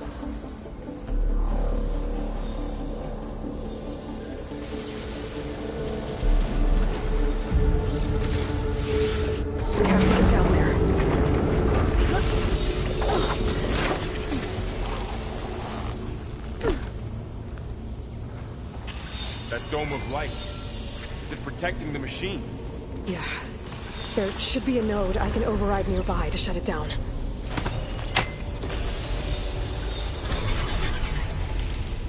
We have to get down there. That dome of light. Is it protecting the machine? Yeah. There should be a node I can override nearby to shut it down.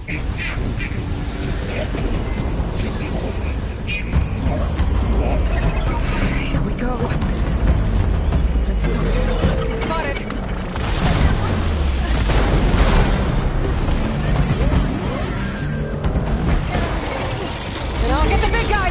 Here we go. I'm sorry. Spotted! And I'll get the big guy!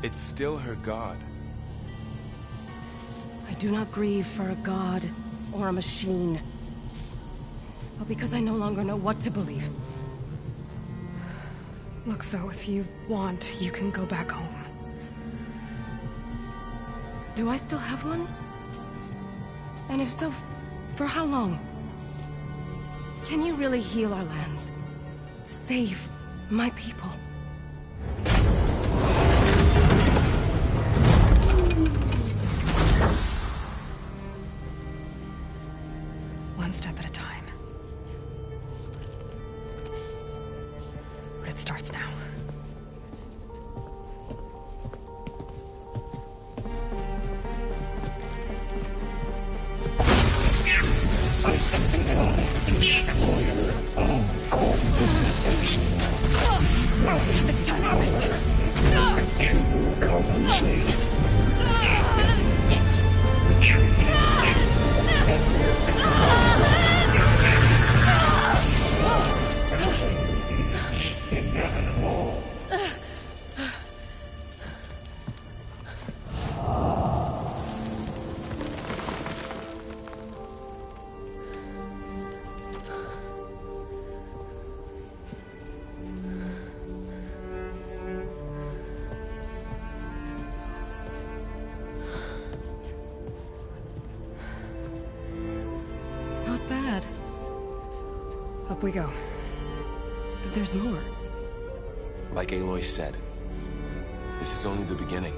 It's still her god. I do not grieve for a god or a machine, but because I no longer know what to believe. Look, so if you want, you can go back home. Do I still have one? And if so, for how long? Can you really heal our lands? Save my people? One step at a time. But it starts now. It's time to compensate. Up we go. But there's more. Like Aloy said, this is only the beginning.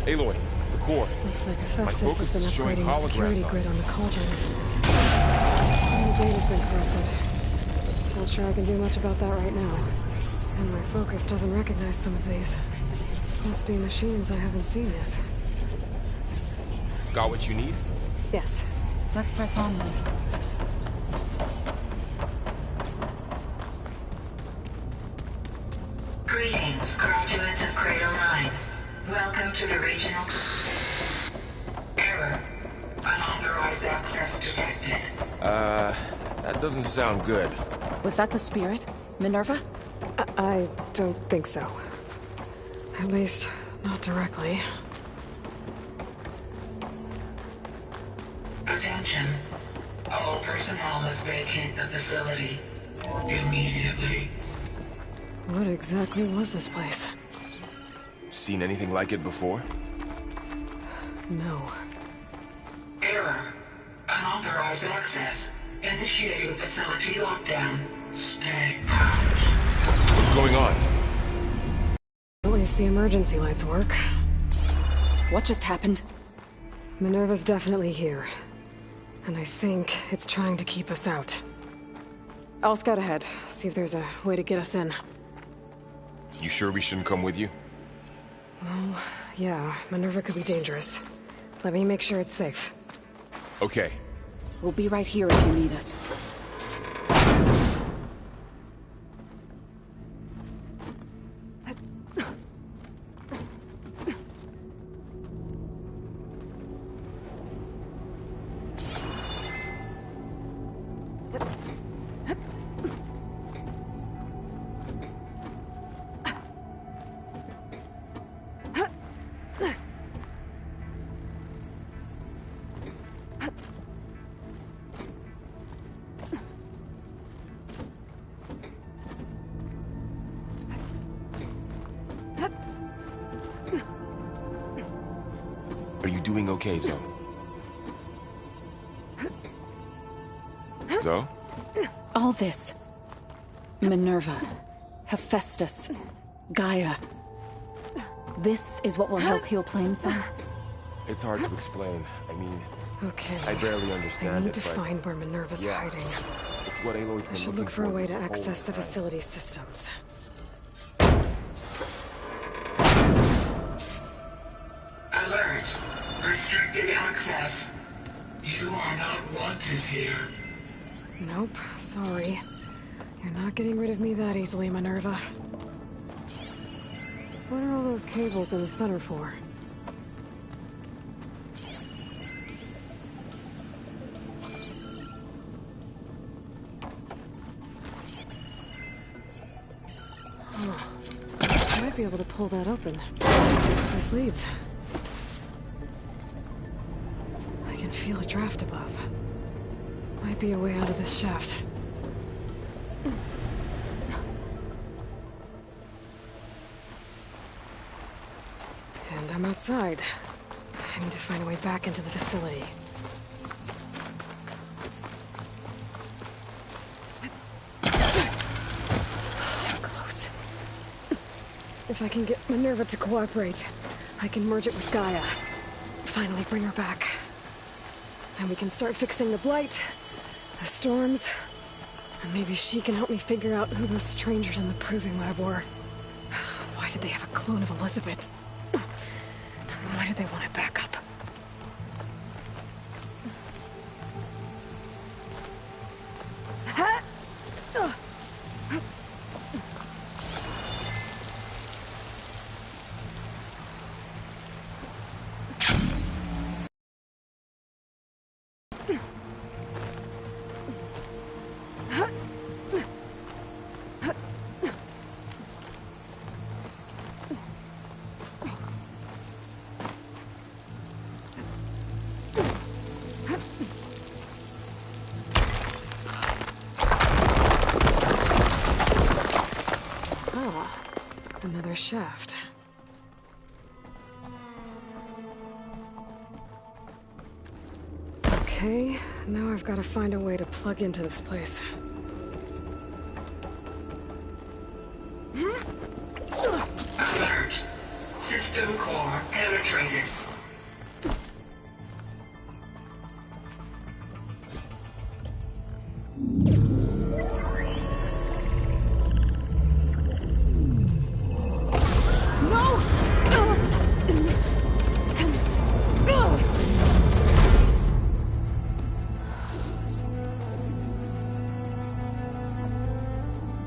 Aloy, the core. Looks like Hephaestus has been upgrading the holograms security on grid on the cauldrons. And the data's been corrupted. Not sure I can do much about that right now. And my focus doesn't recognize some of these. Must be machines I haven't seen yet. Got what you need? Yes. Let's press on then. Greetings, graduates of Cradle 9. Welcome to the regional... Error. Unauthorized access detected. That doesn't sound good. Was that the spirit? Minerva? I don't think so. At least, not directly. Attention. All personnel must vacate the facility immediately. What exactly was this place? Seen anything like it before? No. Error. Unauthorized access. Initiating facility lockdown. Stay out. What's going on? At least the emergency lights work. What just happened? Minerva's definitely here. And I think it's trying to keep us out. I'll scout ahead, see if there's a way to get us in. You sure we shouldn't come with you? Well, yeah, Minerva could be dangerous. Let me make sure it's safe. Okay. We'll be right here if you need us. Are you doing okay, Zoe? Zoe? All this. Minerva. Hephaestus. Gaia. This is what will help heal Plainsun? It's hard to explain. I mean... Okay. I barely understand I need it, to but... find where Minerva's hiding. It's what Aloy's been I should looking look for a way to this whole access the time. facility's systems. Alert. Restricted access. You are not wanted here. Nope, sorry. You're not getting rid of me that easily, Minerva. What are all those cables in the center for? Oh, I might be able to pull that open. Let's see where this leads. I can feel a draft above. Might be a way out of this shaft. And I'm outside. I need to find a way back into the facility. Close. If I can get Minerva to cooperate, I can merge it with Gaia. Finally bring her back. And we can start fixing the blight, the storms, and maybe she can help me figure out who those strangers in the proving lab were. Why did they have a clone of Elizabeth? Why did they want it back up? Another shaft. Okay, now I've got to find a way to plug into this place. Alert. System core penetrated.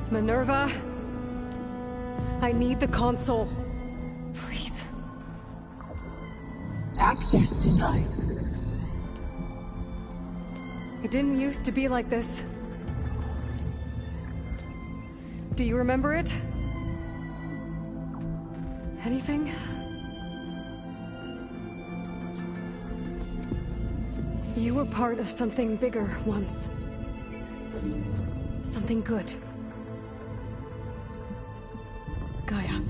Minerva? I need the console. Please. Access denied. It didn't used to be like this. Do you remember it? Anything? You were part of something bigger once. Something good. Gaia.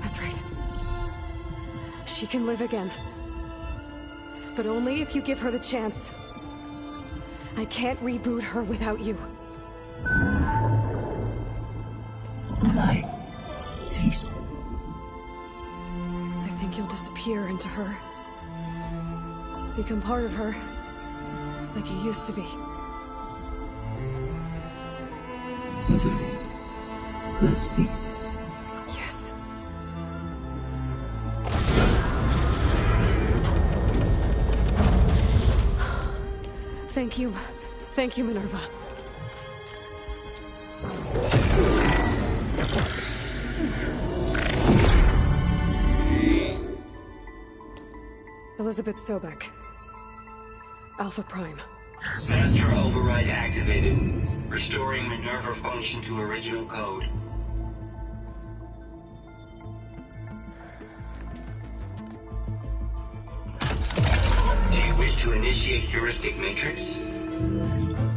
That's right. She can live again. But only if you give her the chance. I can't reboot her without you. Why? Cease. I think you'll disappear into her. Become part of her. Like you used to be. Let's cease. Yes. Thank you. Thank you, Minerva. Elizabeth Sobek. Alpha Prime. Master override activated. Restoring Minerva function to original code. Do you wish to initiate heuristic matrix?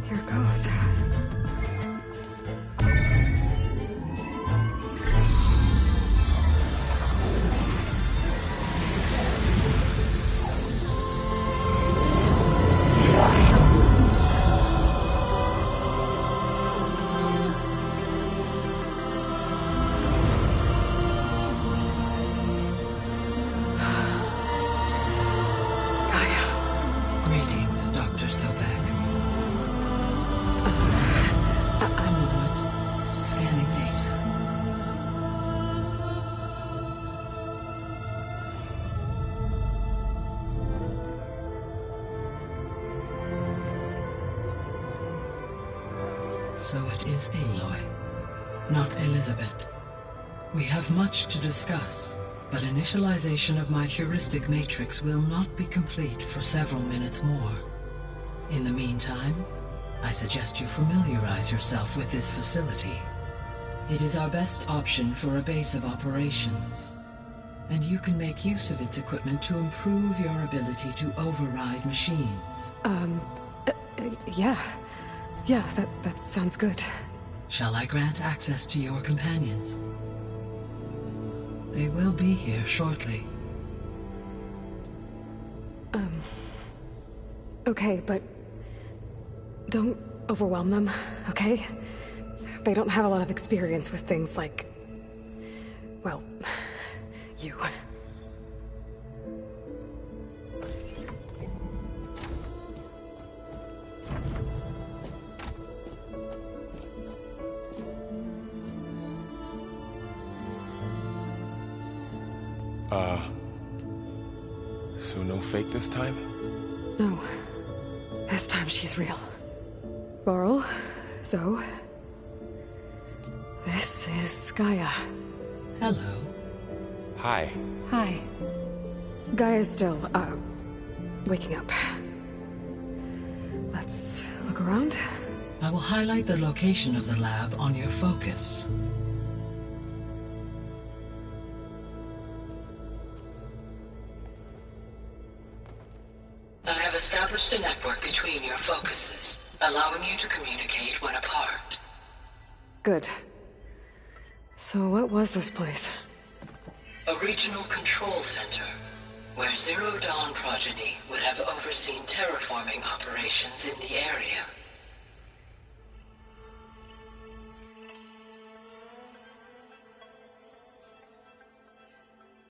Here goes. Greetings, Dr. Sobek. I'm Lord. Scanning data. So it is Aloy, not Elizabeth. We have much to discuss. But initialization of my heuristic matrix will not be complete for several minutes more. In the meantime, I suggest you familiarize yourself with this facility. It is our best option for a base of operations, and you can make use of its equipment to improve your ability to override machines. Yeah. Yeah, that sounds good. Shall I grant access to your companions? They will be here shortly. Okay, but don't overwhelm them, okay? They don't have a lot of experience with things like, well, you. So no fake this time? No. This time she's real. Varl, Zoe. This is Gaia. Hello. Hi. Hi. Gaia's still, waking up. Let's look around. I will highlight the location of the lab on your focus. I have established a network between your focuses, allowing you to communicate when apart. Good. So what was this place? A regional control center, where Zero Dawn progeny would have overseen terraforming operations in the area.